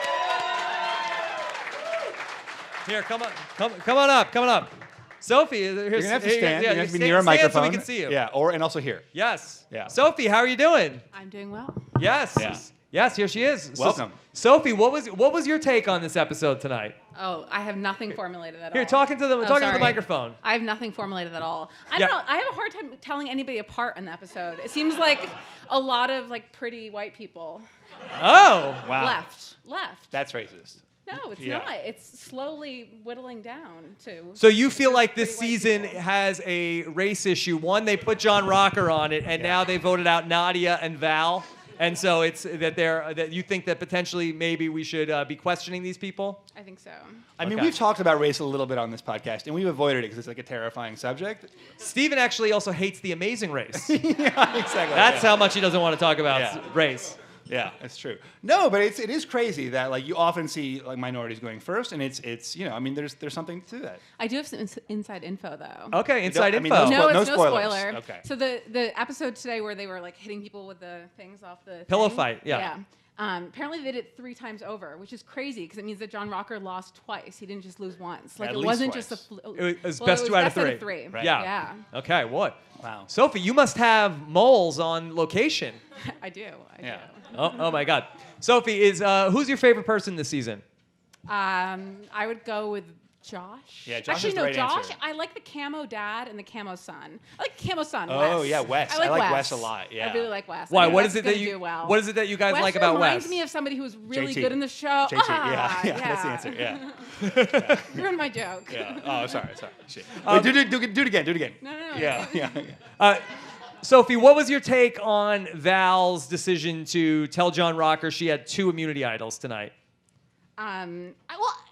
Here, come on up. Sophie, You're gonna have to stand. Yeah, You're gonna have to be near a stand microphone. so we can see you. Yeah, and also here. Yes. Yeah. Sophie, how are you doing? I'm doing well. Yes. Yeah. Yes, here she is. Welcome. Sophie, what was your take on this episode tonight? Oh, I have nothing formulated at all. Here, talking to the sorry. microphone. I have nothing formulated at all. I Yeah. don't know. I have a hard time telling anybody apart in the episode. It seems like a lot of pretty white people Oh. Wow. left. That's racist. No, it's Yeah. not. It's slowly whittling down to. So you feel like this pretty white season people. has a race issue. One, they put John Rocker on it, and now they voted out Nadia and Val. And so it's that you think that potentially maybe we should be questioning these people? I think so. I mean, Okay. we've talked about race a little bit on this podcast, and we've avoided it because it's like a terrifying subject. Stephen actually also hates The Amazing Race. Yeah, exactly. That's how much he doesn't want to talk about Yeah. race. Yeah, it's true. No, but it is crazy that like you often see like minorities going first, and it's I mean there's something to that. I do have some inside info though. Okay, inside I mean, info. no No, spo- it's no no spoilers. spoiler. Okay. So the episode today where they were like hitting people with the things off the Pillow thing, fight, yeah. Apparently they did it 3 times over, which is crazy because it means that John Rocker lost twice. He didn't just lose once. Like At it least wasn't twice. just a. It was best two out of three. Right. Yeah. Yeah. Okay, what? Wow. Sophie, you must have moles on location. I do. I Yeah. do. Oh my God. Sophie, who's your favorite person this season? I would go with Josh. Yeah, Josh Actually, is the no, right Josh. answer. I like the camo dad and the camo son. I like the camo son. Oh, Wes. yeah, Wes. I like I like Wes. Wes a lot, yeah. I really like Wes. Why? I think What Wes is it gonna that you? do well. What is it that you guys Wes like about reminds Wes? me of somebody who's really JT. good in the show. JT, Ah, yeah, that's the answer. Yeah. Ruined my joke. Yeah. Oh, sorry. Shit. Wait, do it again. Do it again. No. Yeah. Sophie, what was your take on Val's decision to tell John Rocker she had 2 immunity idols tonight? Well,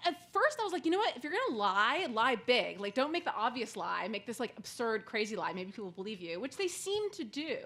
at first I was like, you know what? If you're gonna lie big. Like, don't make the obvious lie. Make this like absurd, crazy lie. Maybe people believe you, which they seem to do.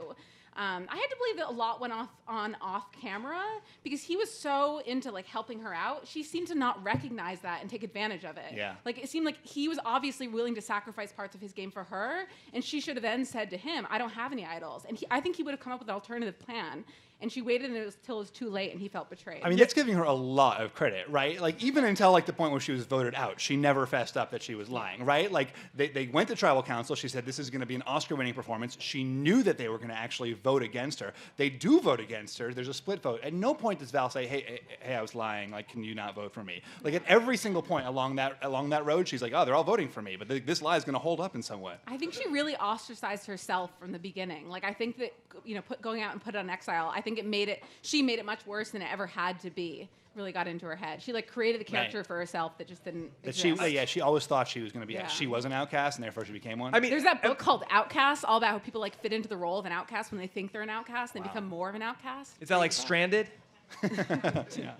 I had to believe that a lot went off camera because he was so into like helping her out. She seemed to not recognize that and take advantage of it. Yeah. Like it seemed like he was obviously willing to sacrifice parts of his game for her, and she should have then said to him, "I don't have any idols." And I think he would have come up with an alternative plan. And she waited until it was too late, and he felt betrayed. I mean, that's giving her a lot of credit, right? Like, even until like the point where she was voted out, she never fessed up that she was lying, right? Like, they went to tribal council. She said this is going to be an Oscar-winning performance. She knew that they were going to actually vote against her. They do vote against her. There's a split vote. At no point does Val say, "Hey, I was lying. Like, can you not vote for me?" Like, at every single point along that road, she's like, "Oh, they're all voting for me." But this lie is going to hold up in some way. I think she really ostracized herself from the beginning. Like I think that going out and put it on Exile, I think she made it much worse than it ever had to be. Really got into her head. She like created a character Right. for herself that just didn't That exist. she always thought she was going to be. Yeah. She was an outcast, and therefore she became one. I mean, There's that book called Outcast, all about how people like fit into the role of an outcast when they think they're an outcast, and they become more of an outcast. is that like Stranded?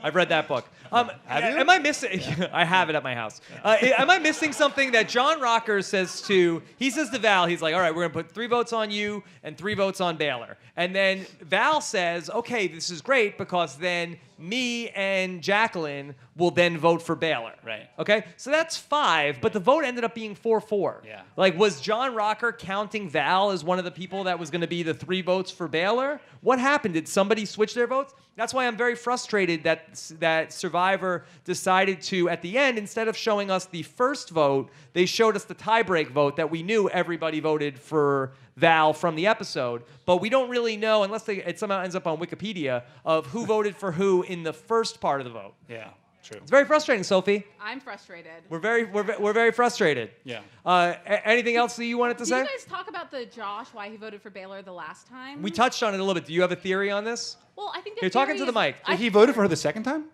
I've read that book. Have you? Am I missing? I have it at my house. Am I missing something that John Rocker says to? He says to Val, he's like, "All right, we're gonna put 3 votes on you and 3 votes on Baylor." And then Val says, "Okay, this is great because then me and Jacqueline will then vote for Baylor." Right. Okay, so that's 5, but the vote ended up being 4-4. Yeah. Like, was John Rocker counting Val as one of the people that was going to be the 3 votes for Baylor? What happened? Did somebody switch their votes? That's why I'm very frustrated that Survivor decided to, at the end, instead of showing us the first vote, they showed us the tiebreak vote that we knew everybody voted for Val from the episode. But we don't really know, unless it somehow ends up on Wikipedia, of who voted for who in the first part of the vote. Yeah, true. It's very frustrating, Sophie. I'm frustrated. We're very frustrated. Yeah. Anything else that you wanted to Did say? you guys talk about the Josh why he voted for Baylor the last time? We touched on it a little bit. Do you have a theory on this? Well, I think the You're talking theory to the is- mic. He voted for her the second time?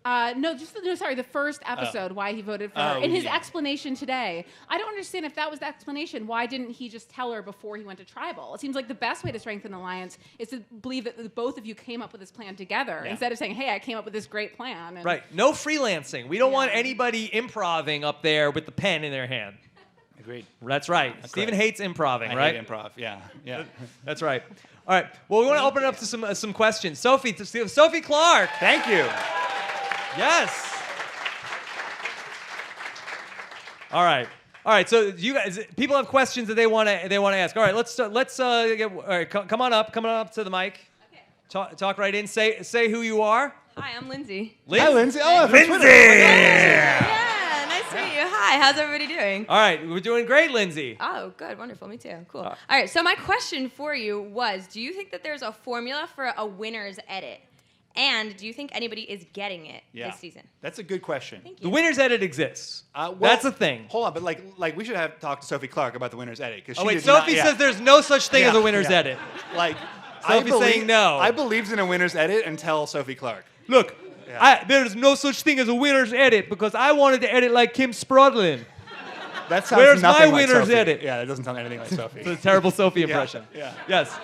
The first episode, why he voted for her. In his yeah. explanation today, I don't understand if that was the explanation. Why didn't he just tell her before he went to tribal? It seems like the best way to strengthen an alliance is to believe that the both of you came up with this plan together, Yeah. instead of saying, "Hey, I came up with this great plan." And Right. No freelancing. We don't want Yeah. anybody improving up there with the pen in their hand. Agreed. That's right. Stephen hates improving, I right? hate improv. Yeah. That's right. All right. Well, we want to open it up to some questions. Sophie Clark. Thank you. Yes. All right. So you guys, people have questions that they want to ask. All right. Let's get. All right. Come on up to the mic. Okay. Talk right in. Say who you are. Hi, I'm Lindsay. Hi, Lindsay. Oh, from Lindsay. Twitter. Yeah, nice to meet you. Hi, how's everybody doing? All right. We're doing great, Lindsay. Oh, good, wonderful. Me too. Cool. All right, so my question for you was, do you think that there's a formula for a winner's edit? And do you think anybody is getting it this season? That's a good question. Thank The you. winner's edit exists. Well, That's a thing. Hold on, but like we should have talked to Sophie Clark about the winner's edit because Oh wait, Sophie says there's no such thing as a winner's edit. Like Sophie's saying no. I believed in a winner's edit until Sophie Clark. Look, There's no such thing as a winner's edit because I wanted to edit like Kim Sprodlin. That sounds Where's nothing my like winner's Sophie. edit? Yeah, that doesn't sound anything like Sophie. It's a terrible Sophie impression. Yeah. Yes.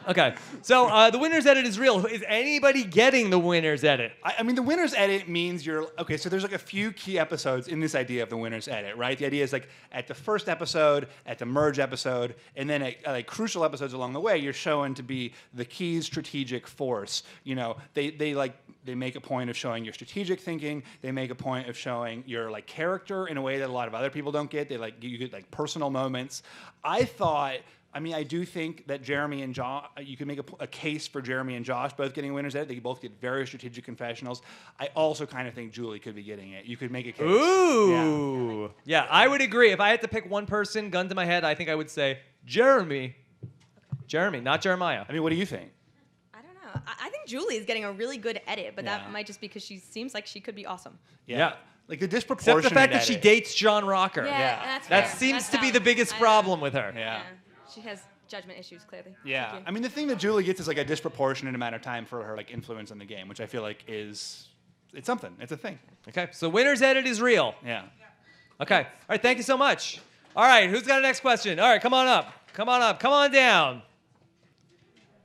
Okay. So the winner's edit is real. Is anybody getting the winner's edit? I mean, the winner's edit means okay, so there's like a few key episodes in this idea of the winner's edit, right? The idea is like at the first episode, at the merge episode, and then at like crucial episodes along the way, you're shown to be the key strategic force. You know, they make a point of showing your strategic thinking. They make a point of showing your like character in a way that a lot of other people don't get. You get like personal moments. I mean, I do think that Jeremy and Josh, you can make a case for Jeremy and Josh both getting winners edit. They both get very strategic confessionals. I also kind of think Julie could be getting it. You could make a case. Ooh. Yeah, I would agree. If I had to pick one person, gun to my head, I think I would say Jeremy. Jeremy, not Jeremiah. I mean, what do you think? I don't know. I think Julie is getting a really good edit, but that might just be because she seems like she could be awesome. Yeah. Like the disproportionate Except the fact that she edit. dates John Rocker. Yeah. That seems to be the biggest problem with her. Yeah. She has judgment issues, clearly. Yeah. I mean, the thing that Julie gets is like a disproportionate amount of time for her like influence on the game, which I feel like it's something. It's a thing. Okay, so winner's edit is real. Yeah. Okay. All right, thank you so much. All right, who's got a next question? All right, come on up. Come on down.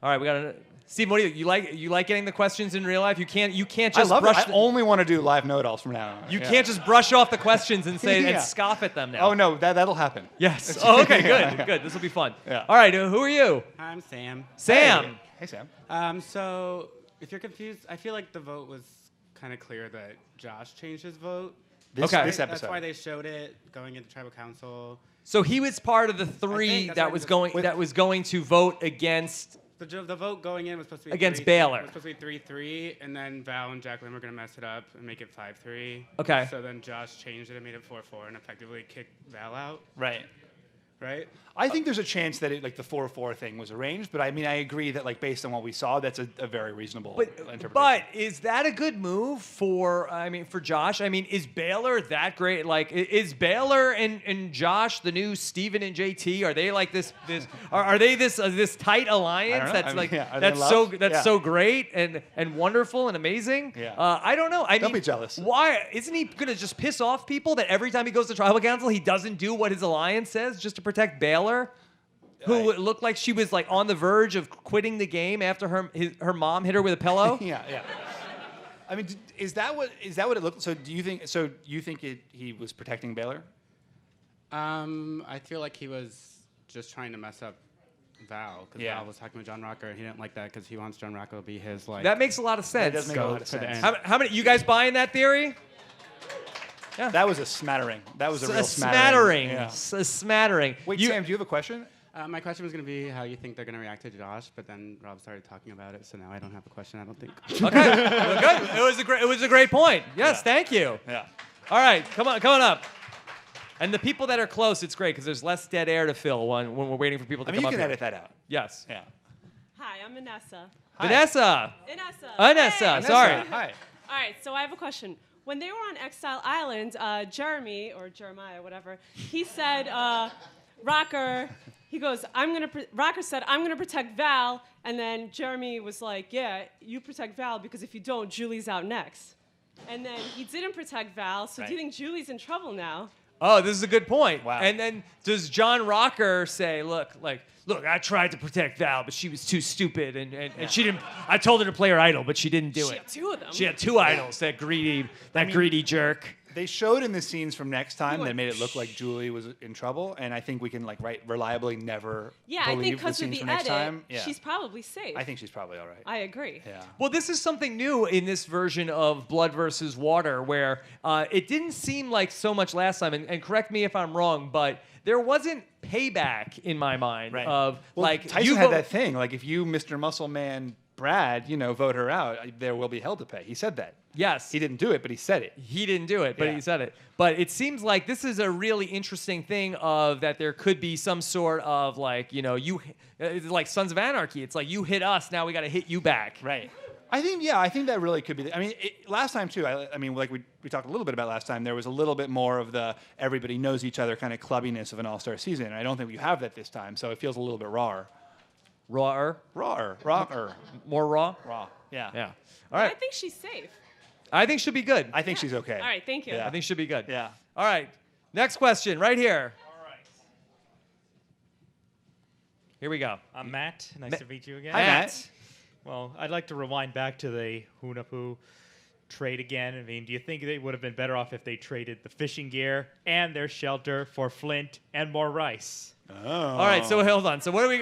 All right, we got Steve, what do you like getting the questions in real life? You can't just I love brush it. I only want to do live know-it-alls from now on. You can't just brush off the questions and say Yeah. and scoff at them now. Oh no, that'll happen. Yes. Oh, okay, good. This will be fun. Yeah. All right, who are you? I'm Sam. Sam. Hey Sam. So if you're confused, I feel like the vote was kind of clear that Josh changed his vote. This That's episode. why they showed it going into tribal council. So he was part of the I three think that's that right, was going to vote against. The vote going in was supposed to be Against 3-3. Baylor. It was supposed to be 3-3, and then Val and Jacqueline were going to mess it up and make it 5-3. Okay. So then Josh changed it and made it 4-4 and effectively kicked Val out, Right. right? I think there's a chance that the 4-4 thing was arranged, but I mean, I agree that based on what we saw, that's a very reasonable interpretation. But is that a good move for Josh? I mean, is Baylor that great? Like, is Baylor and Josh the new Stephen and JT? Are they like this? Are they this tight alliance that's are they in that's love? so great and wonderful and amazing? Yeah. I don't know. Don't be jealous. Why isn't he gonna just piss off people that every time he goes to tribal council he doesn't do what his alliance says just to protect Baylor? Who looked like she was like on the verge of quitting the game after her mom hit her with a pillow? Yeah. I mean, is that what it looked? So do you think? So you think he was protecting Baylor? I feel like he was just trying to mess up Val because Val was talking with John Rocker and he didn't like that because he wants John Rocker to be his like. That makes a lot of sense. That does make a lot of sense. How many? You guys buying that theory? Yeah. That was a smattering. That was a real smattering. Yeah. A smattering. Wait, Sam, do you have a question? My question was going to be how you think they're going to react to Josh, but then Rob started talking about it, so now I don't have a question. I don't think. Okay, well, good. It was a great point. Yes, thank you. Yeah. All right, come on up. And the people that are close, it's great because there's less dead air to fill when we're waiting for people to come You up can here. edit that out. Yes. Yeah. Hi, I'm Vanessa. Vanessa. Vanessa. Vanessa. Sorry. Hi. All right, so I have a question. When they were on Exile Island, Jeremy, or Jeremiah, whatever, he said, Rocker, he goes, Rocker said, I'm going to protect Val. And then Jeremy was like, yeah, you protect Val because if you don't, Julie's out next. And then he didn't protect Val, so do you think Julie's in trouble now? Oh, this is a good point. Wow. And then does John Rocker say, look, I tried to protect Val, but she was too stupid, and she didn't. I told her to play her idol, but she didn't do it. She had two of them. She had two idols. That greedy jerk. They showed in the scenes from Next Time that made it look like Julie was in trouble, and I think we can reliably never Yeah, I think believe the because of scenes the from Next edit, Time. Yeah. she's probably safe. I think she's probably all right. I agree. Yeah. Well, this is something new in this version of Blood versus Water, where it didn't seem like so much last time, and correct me if I'm wrong, but there wasn't payback in my mind of Tyson had that thing, like if you, Mr. Muscle Man Brad, vote her out, there will be hell to pay. He said that. Yes. He didn't do it, but he said it. He didn't do it, but he said it. But it seems like this is a really interesting thing of that there could be some sort of it's like Sons of Anarchy. It's like you hit us, now we got to hit you back. Right. I think that really could be. Last time too. Like we talked a little bit about last time. There was a little bit more of the everybody knows each other kind of clubbiness of an all-star season. And I don't think we have that this time, so it feels a little bit rawer. Rawer. Rawer. More raw. Raw. Yeah. Yeah. All right. I think she's safe. I think she'll be good. I think she's okay. All right, thank you. Yeah. I think she'll be good. Yeah. All right. Next question, right here. Here we go. I'm Matt. Nice to meet you again. Hi, Matt. Well, I'd like to rewind back to the Hunapu trade again. I mean, do you think they would have been better off if they traded the fishing gear and their shelter for flint and more rice? Oh. All right, so hold on. So what are we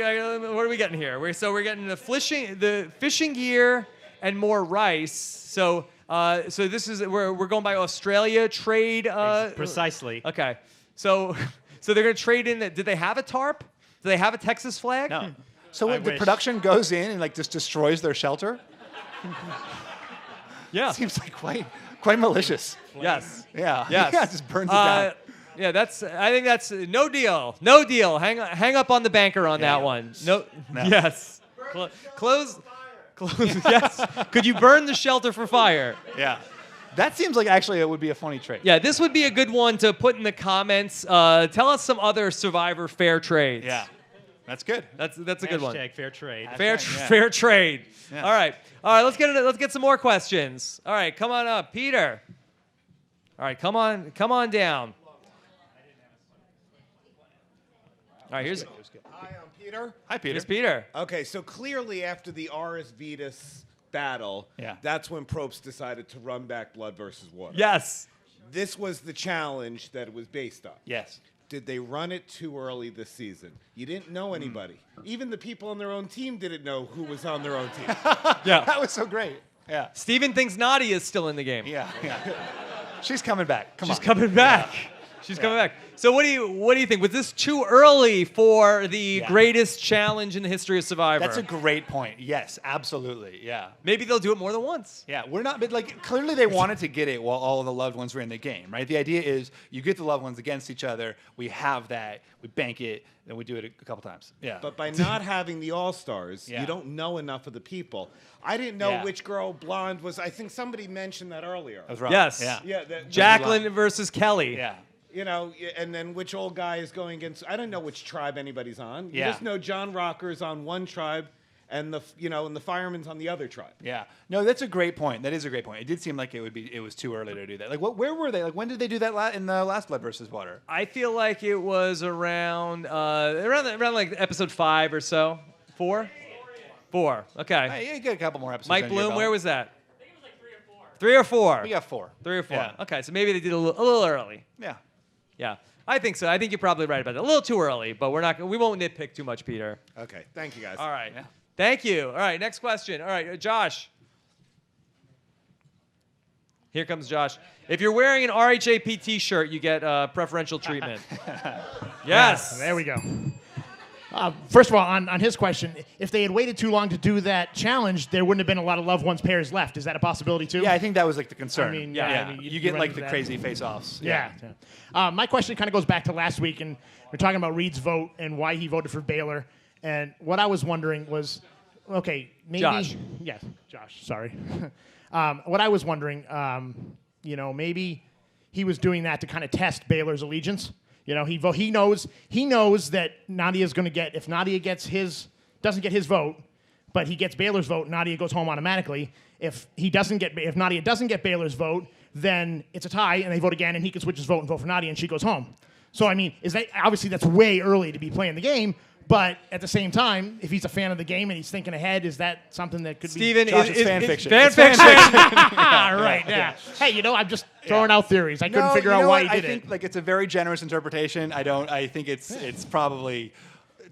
getting here? We're getting the fishing gear and more rice. So this is we're going by Australia trade. Precisely. Okay. So they're gonna trade in. Did they have a tarp? Do they have a Texas flag? No. So I the wish. production goes in and like just destroys their shelter? Yeah. Seems like quite malicious. Yes. Yeah. Yes. Yeah, it just burns it down. Yeah, I think that's no deal. No deal. Hang up on the banker on that one. No. Yes. Close. Yes. Could you burn the shelter for fire? Yeah. That seems like actually it would be a funny trade. Yeah, this would be a good one to put in the comments. Tell us some other Survivor fair trades. Yeah. That's good. That's a good one. Hashtag fair trade. Fair trade. Yeah. All right. Let's get some more questions. All right, come on up, Peter. All right, come on down. All right, here's Hi, I'm Peter. Hi, Peter. here's Peter. Okay, so clearly after the RS Vetus battle, Yeah. that's when Probst decided to run back Blood versus Water. Yes. This was the challenge that it was based on. Yes. Did they run it too early this season? You didn't know anybody. Even the people on their own team didn't know who was on their own team. Yeah. That was so great. Yeah. Steven thinks Nadia is still in the game. Yeah. Yeah. She's coming back. Come She's on. coming back. She's coming back. So what do you think? Was this too early for the greatest challenge in the history of Survivor? That's a great point. Yes, absolutely. Yeah. Maybe they'll do it more than once. Yeah, we're not, but like clearly they wanted to get it while all of the loved ones were in the game, right? The idea is you get the loved ones against each other, we have that, we bank it, then we do it a couple times. Yeah. But by not having the All-Stars, Yeah. you don't know enough of the people. I didn't know Yeah. which girl blonde was. I think somebody mentioned that earlier. That was wrong. Yes. Yeah. Yeah, Jacqueline versus Kelly. Yeah. You know, and then which old guy is going against? I don't know which tribe anybody's on. You Yeah. just know John Rocker's on one tribe, and the fireman's on the other tribe. Yeah. No, that's a great point. That is a great point. It did seem like it was too early to do that. Like, where were they? Like, when did they do that in the last Blood versus Water? I feel like it was around like episode 5 or so. 4? 4. Okay. Hey, you get a couple more episodes. Mike under your Bloom, belt. where was that? 3 or 4. We got 4. 3 or 4. Yeah. Okay, so maybe they did a little early. Yeah. Yeah, I think so. I think you're probably right about that. A little too early, but we won't nitpick too much, Peter. Okay, thank you guys. All right. Yeah. Thank you. All right, next question. All right, Josh. Here comes Josh. If you're wearing an RHAP t-shirt, you get preferential treatment. Yes. There we go. First of all, on his question, if they had waited too long to do that challenge, there wouldn't have been a lot of loved ones pairs left. Is that a possibility too? Yeah, I think that was like the concern. I mean, yeah. yeah, I mean, you you get run like into the that. crazy face-offs. Yeah. My question kind of goes back to last week, and we're talking about Reed's vote and why he voted for Baylor. And what I was wondering was, okay, maybe Josh. Yes, Josh. Sorry. What I was wondering, maybe he was doing that to kind of test Baylor's allegiance. You know, he knows that Nadia's going to get, if Nadia doesn't get his vote, but he gets Baylor's vote, Nadia goes home automatically. If Nadia doesn't get Baylor's vote, then it's a tie, and they vote again, and he can switch his vote and vote for Nadia, and she goes home. So, I mean, obviously that's way early to be playing the game, but at the same time, if he's a fan of the game and he's thinking ahead, is that something that could Steven, be... Josh, it's fan fiction. Fan It's fan fiction. Right, yeah. Hey, I'm just throwing out theories. I couldn't figure out why he did I think it. like it's a very generous interpretation. I think it's probably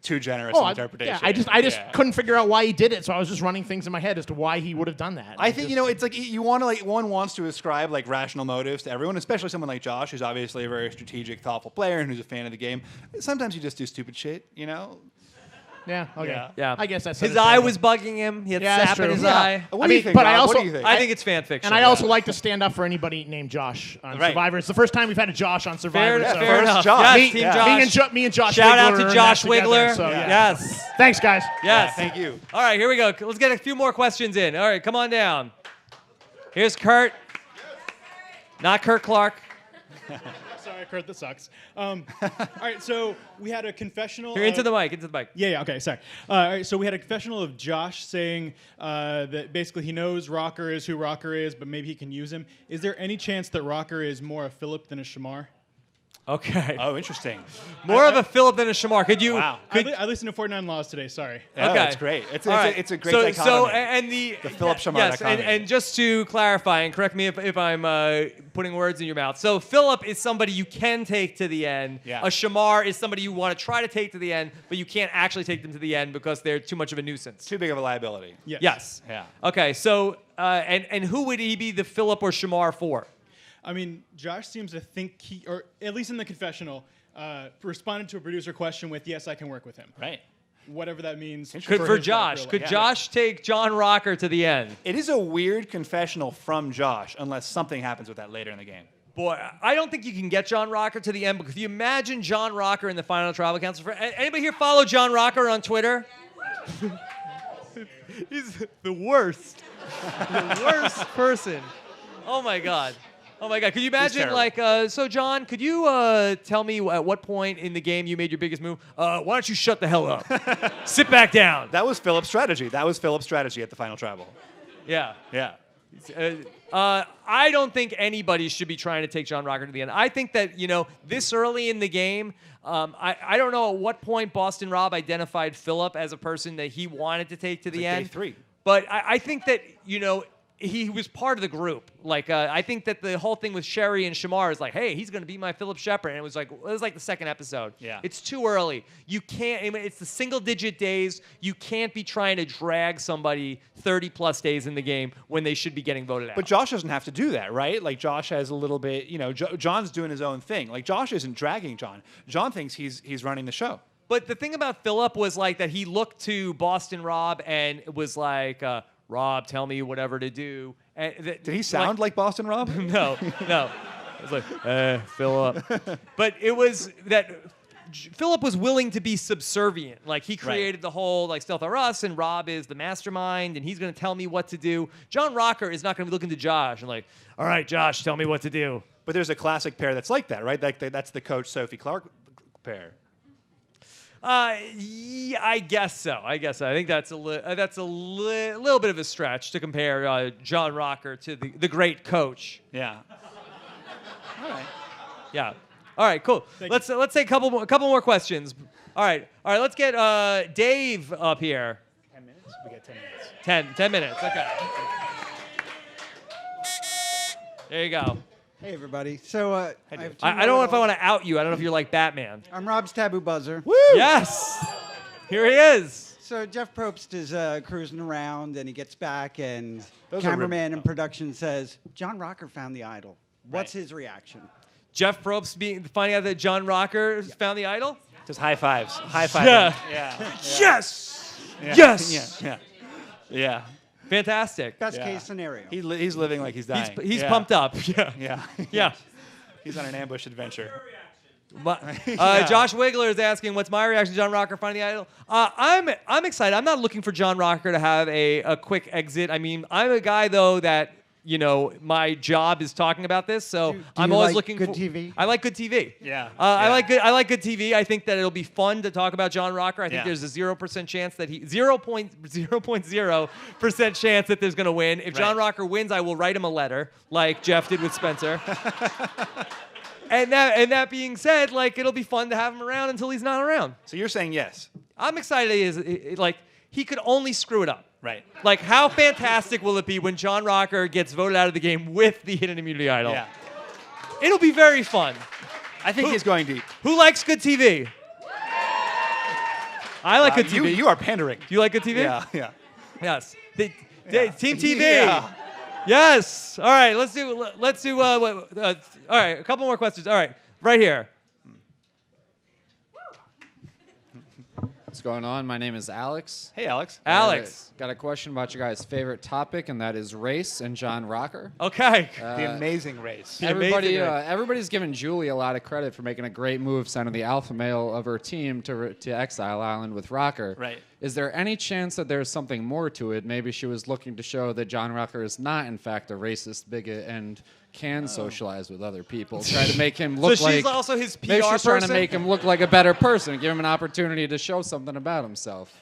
too generous an interpretation. Yeah, I just couldn't figure out why he did it, so I was just running things in my head as to why he would have done that. I think it's like you want to one wants to ascribe like rational motives to everyone, especially someone like Josh, who's obviously a very strategic, thoughtful player and who's a fan of the game. Sometimes you just do stupid shit, Yeah, okay. Yeah. I guess that's his eye was bugging him. He had Yeah, that's sap in true. his Yeah. eye. What do you think, but I Rob? also What do you think? I think it's fan fiction. And I also like to stand up for anybody named Josh on Right. Survivor. It's the first time we've had a Josh on Survivor. so fair first enough. Josh. Yes, Me- Team yeah. Josh. Me and Josh Shout Wiggler out are to in Josh that together, Wiggler. so, yeah. Yes. Thanks, guys. Yes. Thank you. All right, here we go. Let's get a few more questions in. All right, come on down. Here's Kurt. Not Kurt Clark. Sorry. Sorry, Kurt, that sucks. All right, so we had a confessional. Here, into the mic. Yeah, okay, sorry. All right, so we had a confessional of Josh saying that basically he knows Rocker is who Rocker is, but maybe he can use him. Is there any chance that Rocker is more a Philip than a Shamar? Okay. Oh, interesting. More of a Philip than a Shamar. Could you? Wow. I listened to 49 Laws today. Sorry. Oh, Okay, that's great. It's a great dichotomy. So and the Philip Shamar yes, dichotomy. and just to clarify, and correct me if I'm putting words in your mouth. So Philip is somebody you can take to the end. Yeah. A Shamar is somebody you want to try to take to the end, but you can't actually take them to the end because they're too much of a nuisance. Too big of a liability. Yes. Yeah. Okay. So and who would he be the Philip or Shamar for? I mean, Josh seems to think or at least in the confessional, responded to a producer question with, yes, I can work with him. Right. Whatever that means. For Josh. Could Josh take John Rocker to the end? It is a weird confessional from Josh, unless something happens with that later in the game. Boy, I don't think you can get John Rocker to the end, because if you imagine John Rocker in the final tribal council. Anybody here follow John Rocker on Twitter? He's the worst. The worst person. Oh, my God. Oh, my God. Could you imagine, so, John, could you tell me at what point in the game you made your biggest move? Why don't you shut the hell up? Sit back down. That was Philip's strategy. That was Philip's strategy at the final tribal. Yeah. Yeah. I don't think anybody should be trying to take John Rocker to the end. I think that, this early in the game, I don't know at what point Boston Rob identified Philip as a person that he wanted to take to the end. Day 3. But I think that, he was part of the group. I think that the whole thing with Sherry and Shamar is like, hey, he's going to be my Philip Shepard. And it was like the second episode. Yeah. It's too early. You can't, it's the single-digit days. You can't be trying to drag somebody 30-plus days in the game when they should be getting voted out. But Josh doesn't have to do that, right? Like, Josh has a little bit, John's doing his own thing. Like, Josh isn't dragging John. John thinks he's running the show. But the thing about Philip was, that he looked to Boston Rob and it was like, Rob, tell me whatever to do. And did he sound like Boston Rob? No. It was like, Philip. But it was that Philip was willing to be subservient. He created the whole, Stealth R Us, and Rob is the mastermind, and he's going to tell me what to do. John Rocker is not going to be looking to Josh and all right, Josh, tell me what to do. But there's a classic pair that's like that, right? That's the Coach Sophie Clark pair. Yeah, I guess so. I think that's a little bit of a stretch to compare John Rocker to the great Coach. Yeah. All right. Yeah. All right. Cool. Let's take a couple more questions. All right. Let's get Dave up here. 10 minutes. We got 10 minutes. 10 minutes. Okay. There you go. Hey, everybody. So I don't know if I want to out you. I don't know if you're like Batman. I'm Rob's Taboo Buzzer. Woo! Yes! Here he is. So Jeff Probst is cruising around, and he gets back, and Those cameraman in production says, John Rocker found the idol. What's his reaction? Jeff Probst finding out that John Rocker found the idol? Just high fives. High five. Yeah. Yes! Yeah. Yes! Yeah. Fantastic. Best case scenario. He's living like he's dying. He's pumped up. Yeah. He's on an ambush adventure. Josh Wiggler is asking, what's my reaction to John Rocker finding the idol? I'm excited. I'm not looking for John Rocker to have a quick exit. I mean, I'm a guy, though, that my job is talking about this, so I'm always looking for good TV. I like good TV. Yeah. I like good TV. I think that it'll be fun to talk about John Rocker. I think there's a 0% chance that 0.0% chance that there's going to win. If John Rocker wins, I will write him a letter, like Jeff did with Spencer. And that being said, it'll be fun to have him around until he's not around. So you're saying yes? I'm excited. He could only screw it up. Right. How fantastic will it be when John Rocker gets voted out of the game with the hidden immunity idol? Yeah. It'll be very fun. I think he's going deep. Who likes good TV? I like good TV. You are pandering. Do you like good TV? Yeah. Yes. Team TV. Yeah. Yes. All right. Let's do. All right. A couple more questions. All right. Right here. What's going on? My name is Alex. Hey, Alex. Got a question about your guys' favorite topic, and that is race and John Rocker. Okay. The amazing race. Everybody's given Julie a lot of credit for making a great move, sending the alpha male of her team to Exile Island with Rocker. Right. Is there any chance that there's something more to it? Maybe she was looking to show that John Rocker is not, in fact, a racist bigot and can socialize with other people. Try to make him look so like. she's also his PR maybe she's trying to person? make him look like a better person, give him an opportunity to show something about himself.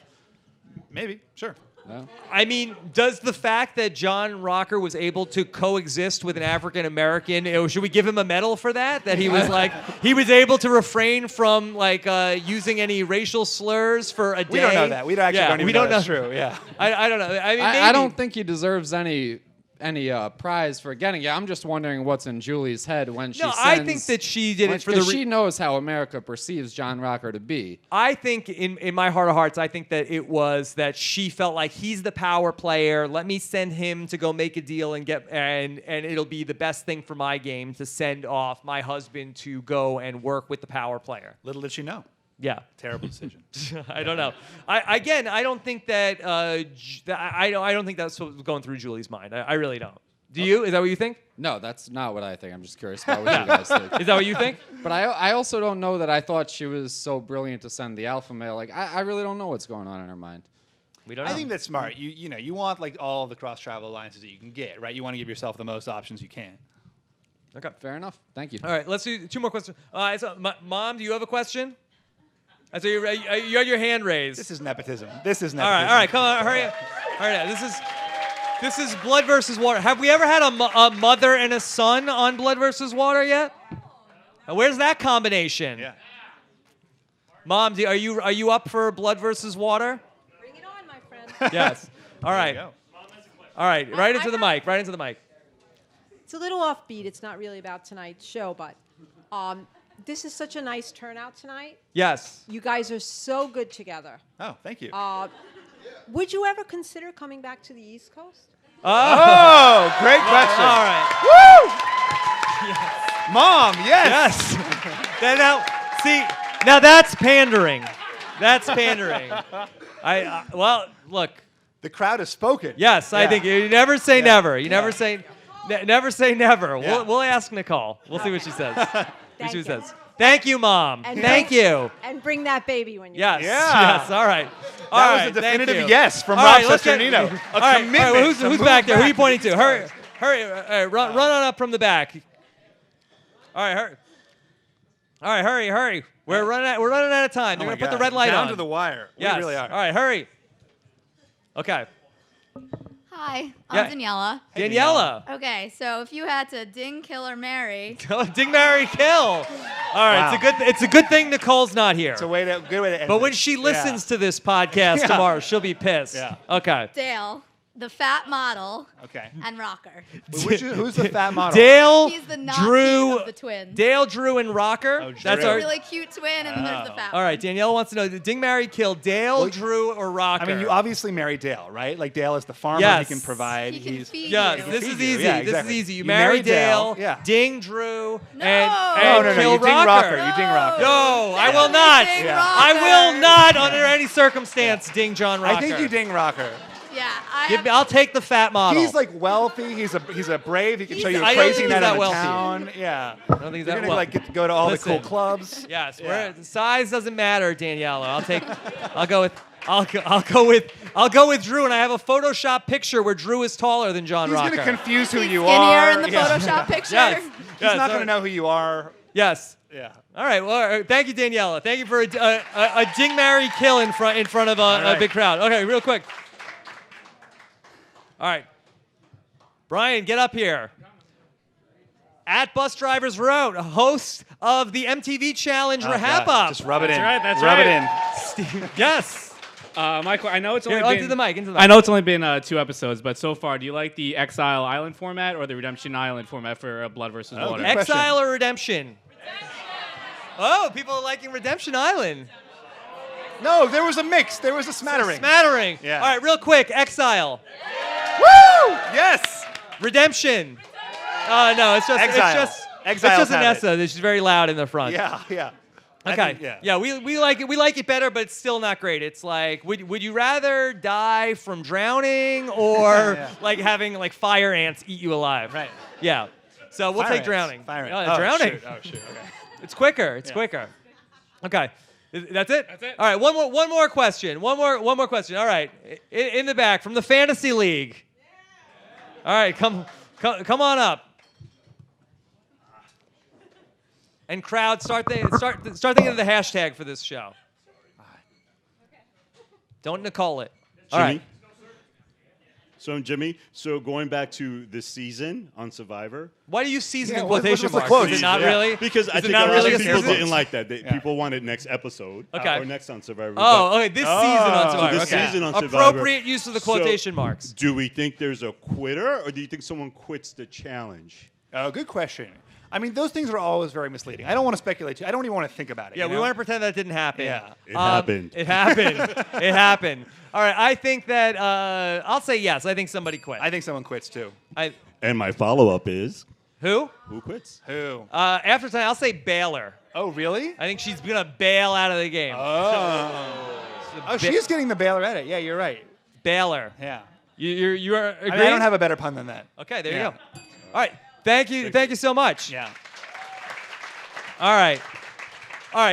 Maybe, sure. Yeah. I mean, does the fact that John Rocker was able to coexist with an African American, should we give him a medal for that? That he was like, he was able to refrain from like using any racial slurs for a day? We don't know that. We don't actually don't even know that's true. Yeah. I don't know. I mean, I don't think he deserves any prize for getting it. I'm just wondering what's in Julie's head when she sends... I think that she did it for the... she knows how America perceives John Rocker to be. I think in my heart of hearts, I think that it was that she felt like he's the power player. Let me send him to go make a deal and it'll be the best thing for my game to send off my husband to go and work with the power player. Little did she know. Yeah. Terrible decision. I don't know. I don't think that. I don't think that's what was going through Julie's mind. I really don't. Do you? Is that what you think? No, that's not what I think. I'm just curious about what you guys think. Is that what you think? But I also don't know that I thought she was so brilliant to send the alpha male. Like I really don't know what's going on in her mind. We don't know. I think that's smart. You want like all the cross travel alliances that you can get, right? You want to give yourself the most options you can. Okay, fair enough. Thank you. All right, let's do 2 more questions. Mom, do you have a question? So you had your hand raised. This is nepotism. This is All nepotism. right, come on, hurry up. This is Blood versus Water. Have we ever had a mother and a son on Blood versus Water yet? Where's that combination? Yeah. Mom, are you up for Blood versus Water? Bring it on, my friend. Yes. All right. All right, right into the mic. Right into the mic. It's a little offbeat. It's not really about tonight's show, but this is such a nice turnout tonight. Yes. You guys are so good together. Oh, thank you. Would you ever consider coming back to the East Coast? Oh, great question. All right. Woo! Yes. Mom, yes. Now that's pandering. That's pandering. Well, look. The crowd has spoken. Yes, I think you never say never. You never say never. Yeah. We'll ask Nicole. We'll see what she says. Thank you. Thank you, Mom. And Thank you. And bring that baby when you Yes. Yeah. Yes. All right. That was a definitive yes from All Rob right, let's get- Cesternino. All right, commitment. Who's back there? Who are you pointing to? Hurry. Run on up from the back. All right, hurry. All right, hurry. We're running out of time. They're going to put the red light Down on. to the wire. Yes. We really are. All right, hurry. Okay. Hi, Yeah. I'm Daniela. Daniela. Okay, so if you had to ding, kill, or marry, Ding, marry, kill. All right, Wow. it's a good thing Nicole's not here. It's a good way to end But when this. she listens to this podcast Yeah. tomorrow, she'll be pissed. Yeah. Okay. Dale, the fat model, Okay. and Rocker. Who's the fat model? Dale, He's the not Drew, cute of the twins. Dale, Drew, and Rocker. Oh, Drew. That's There's our. a really cute twin, and then there's the fat All right, Danielle wants to know: Ding, marry, kill, Dale, Drew, or Rocker? I mean, you obviously marry Dale, right? Like Dale is the farmer. Yes. He can provide. He can He's feed Yes, you. this is feed you. easy. Yeah, This exactly. is easy. You You marry marry Dale, Dale, yeah. ding Drew, No. and no, kill you ding Rocker. You ding Rocker. No, I Definitely will not. ding Yeah. Rocker. I will not, under any circumstance, ding John Rocker. I think you ding Rocker. Yeah, I'll take the fat model. He's like wealthy. He's a brave. He can show you a I don't crazy think he's night that in wealthy. town. Yeah. I don't think he's You're that gonna well. like get to go to all the cool Listen. clubs. Yes, Yeah. the size doesn't matter, Daniela. I'll go with Drew, and I have a Photoshop picture where Drew is taller than John He's Rocker. gonna confuse who you skinnier are. in the Photoshop picture. Yes. He's not gonna know who you are. Yes. Yeah. All right. Well, thank you, Daniela. Thank you for a ding, marry, kill in front of a big crowd. Okay, real quick. All right. Brian, get up here. At Bus Drivers Road, host of the MTV Challenge RHAP Up. Just rub it in. That's rub right. it in. Yes. I know it's only Here, been into the mic. I know it's only been 2 episodes, but so far, do you like the Exile Island format or the Redemption Island format for Blood versus Water? good question. Exile or Redemption? Oh, people are liking Redemption Island. No, there was a mix. There was a smattering. Smattering. Yeah. All right, real quick. Exile. Woo! Yes. Redemption. No, it's just Exile. It's Exiles just have Anessa. She's very loud in the front. Yeah. I Okay. think, Yeah, we like it. We like it better, but it's still not great. It's like, would you rather die from drowning or like having like fire ants eat you alive? Right. Yeah. So we'll Fire take ants. drowning. Fire ants. Oh, drowning. Shoot. Oh shoot. Okay. It's quicker. It's quicker. Okay. That's it? That's it. All right, one more question. One more question. All right. In the back from the Fantasy League. All right, come on up. And crowd, start thinking of the hashtag for this show. Don't Nicole it. All Jimmy? right. So I'm Jimmy. So going back to this season on Survivor. Why do you season in what's quotation the marks? quote? Is it not really? Because I Is it think not a lot really of a people season? didn't like that. People wanted next episode or next on Survivor. Oh, okay. This season on Survivor. This Okay. season on Survivor. Appropriate use of the quotation marks. Do we think there's a quitter, or do you think someone quits the challenge? Good question. I mean, those things are always very misleading. I don't want to speculate. I don't even want to think about it. Yeah, we want to pretend that didn't happen. Yeah. It happened. It happened. It happened. All right, I think that I'll say yes. I think somebody quit. I think someone quits too. And my follow-up is Who? Who quits? Who? After tonight, I'll say Baylor. Oh, really? I think she's gonna bail out of the game. Oh, she is getting the Baylor edit. Yeah, you're right. Baylor. Yeah. You are agreeing? I mean, I don't have a better pun than that. Okay, there Yeah. you go. All right. Thank you so much. Yeah. All right.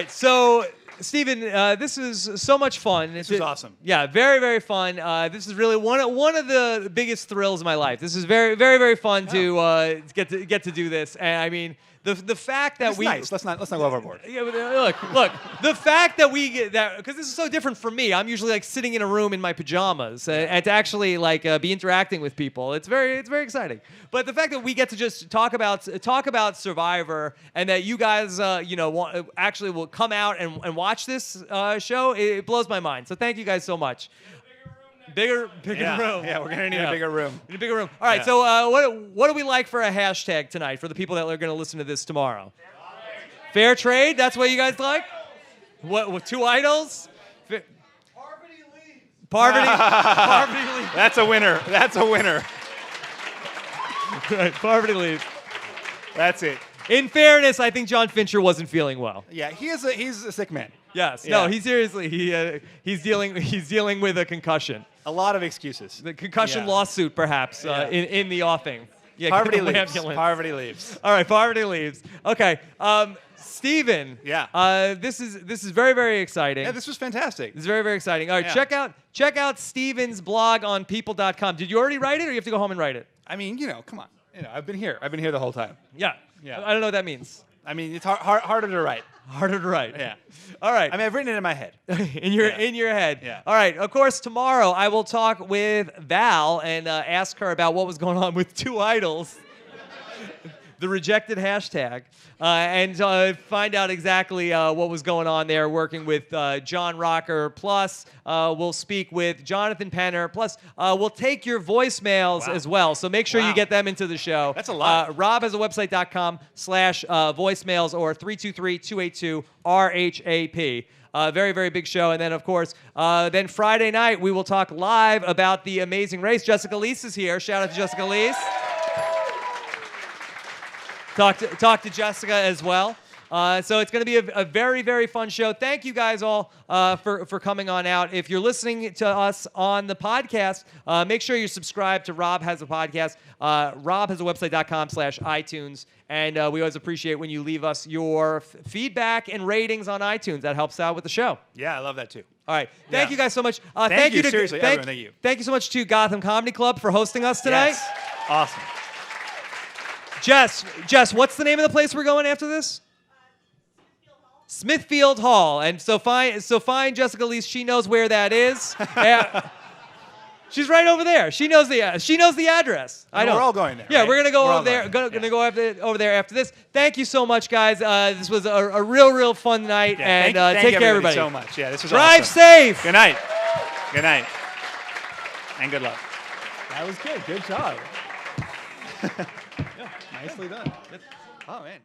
So, Stephen, this is so much fun. This is awesome. Yeah, very, very fun. This is really one of the biggest thrills of my life. This is very, very, very fun to get to do this. And I mean, the fact that It's nice. Let's not go overboard. Yeah, but, look. The fact that we get that, because this is so different for me. I'm usually like sitting in a room in my pajamas, and to actually like be interacting with people, it's very exciting. But the fact that we get to just talk about Survivor, and that you guys actually will come out and watch this show, it blows my mind. So thank you guys so much. Bigger room. Yeah, we're gonna need a bigger room. Need a bigger room. All right. Yeah. So what do we like for a hashtag tonight for the people that are going to listen to this tomorrow? Fair trade. That's what you guys like. What with two idols? Poverty leaves. That's a winner. That's a winner. Right, poverty leaves. That's it. In fairness, I think John Fincher wasn't feeling well. Yeah, he's a sick man. Yes. Yeah. No, he's he's dealing with a concussion. A lot of excuses. The concussion lawsuit, perhaps, in the offing. Yeah, Poverty get the leaves. ambulance. Poverty leaves. All right, poverty leaves. Okay, Stephen. Yeah. This is very, very exciting. Yeah, this was fantastic. This is very, very exciting. All right, Yeah. check out Stephen's blog on people.com. Did you already write it, or you have to go home and write it? I mean, come on. I've been here. I've been here the whole time. Yeah. Yeah. I don't know what that means. I mean, it's harder to write. Harder to write. Yeah. All right. I mean, I've written it in my head. in your head. Yeah. All right. Of course, tomorrow I will talk with Val and ask her about what was going on with two idols, the rejected hashtag, and find out exactly what was going on there working with John Rocker. Plus, we'll speak with Jonathan Penner. Plus, we'll take your voicemails as well. So make sure you get them into the show. That's a lot. Rob has a website.com/voicemails or 323-282-RHAP. Very, very big show. And then, of course, then Friday night, we will talk live about the Amazing Race. Jessica Leese is here. Shout out to Jessica Leese. Talk to Jessica as well. So it's going to be a very, very fun show. Thank you guys all for coming on out. If you're listening to us on the podcast, make sure you subscribe to Rob Has a Podcast. Rob has a website.com/iTunes. And we always appreciate when you leave us your feedback and ratings on iTunes. That helps out with the show. Yeah, I love that too. All right. Thank you guys so much. Thank you. Seriously, everyone, thank you. Thank you so much to Gotham Comedy Club for hosting us tonight. Yes. Awesome. Jess, what's the name of the place we're going after this? Smithfield Hall. And so find Jessica Leese. She knows where that is. She's right over there. She knows the address. I know. We're all going there. Yeah, right? we're gonna go We're all over there. going. Gonna go over there after this. Thank you so much, guys. This was a real fun night. Yeah, and thank take care, everybody. so much. Yeah, this was Drive awesome. safe. Good night. Good night. And good luck. That was good. Good job. Nicely done. Oh man.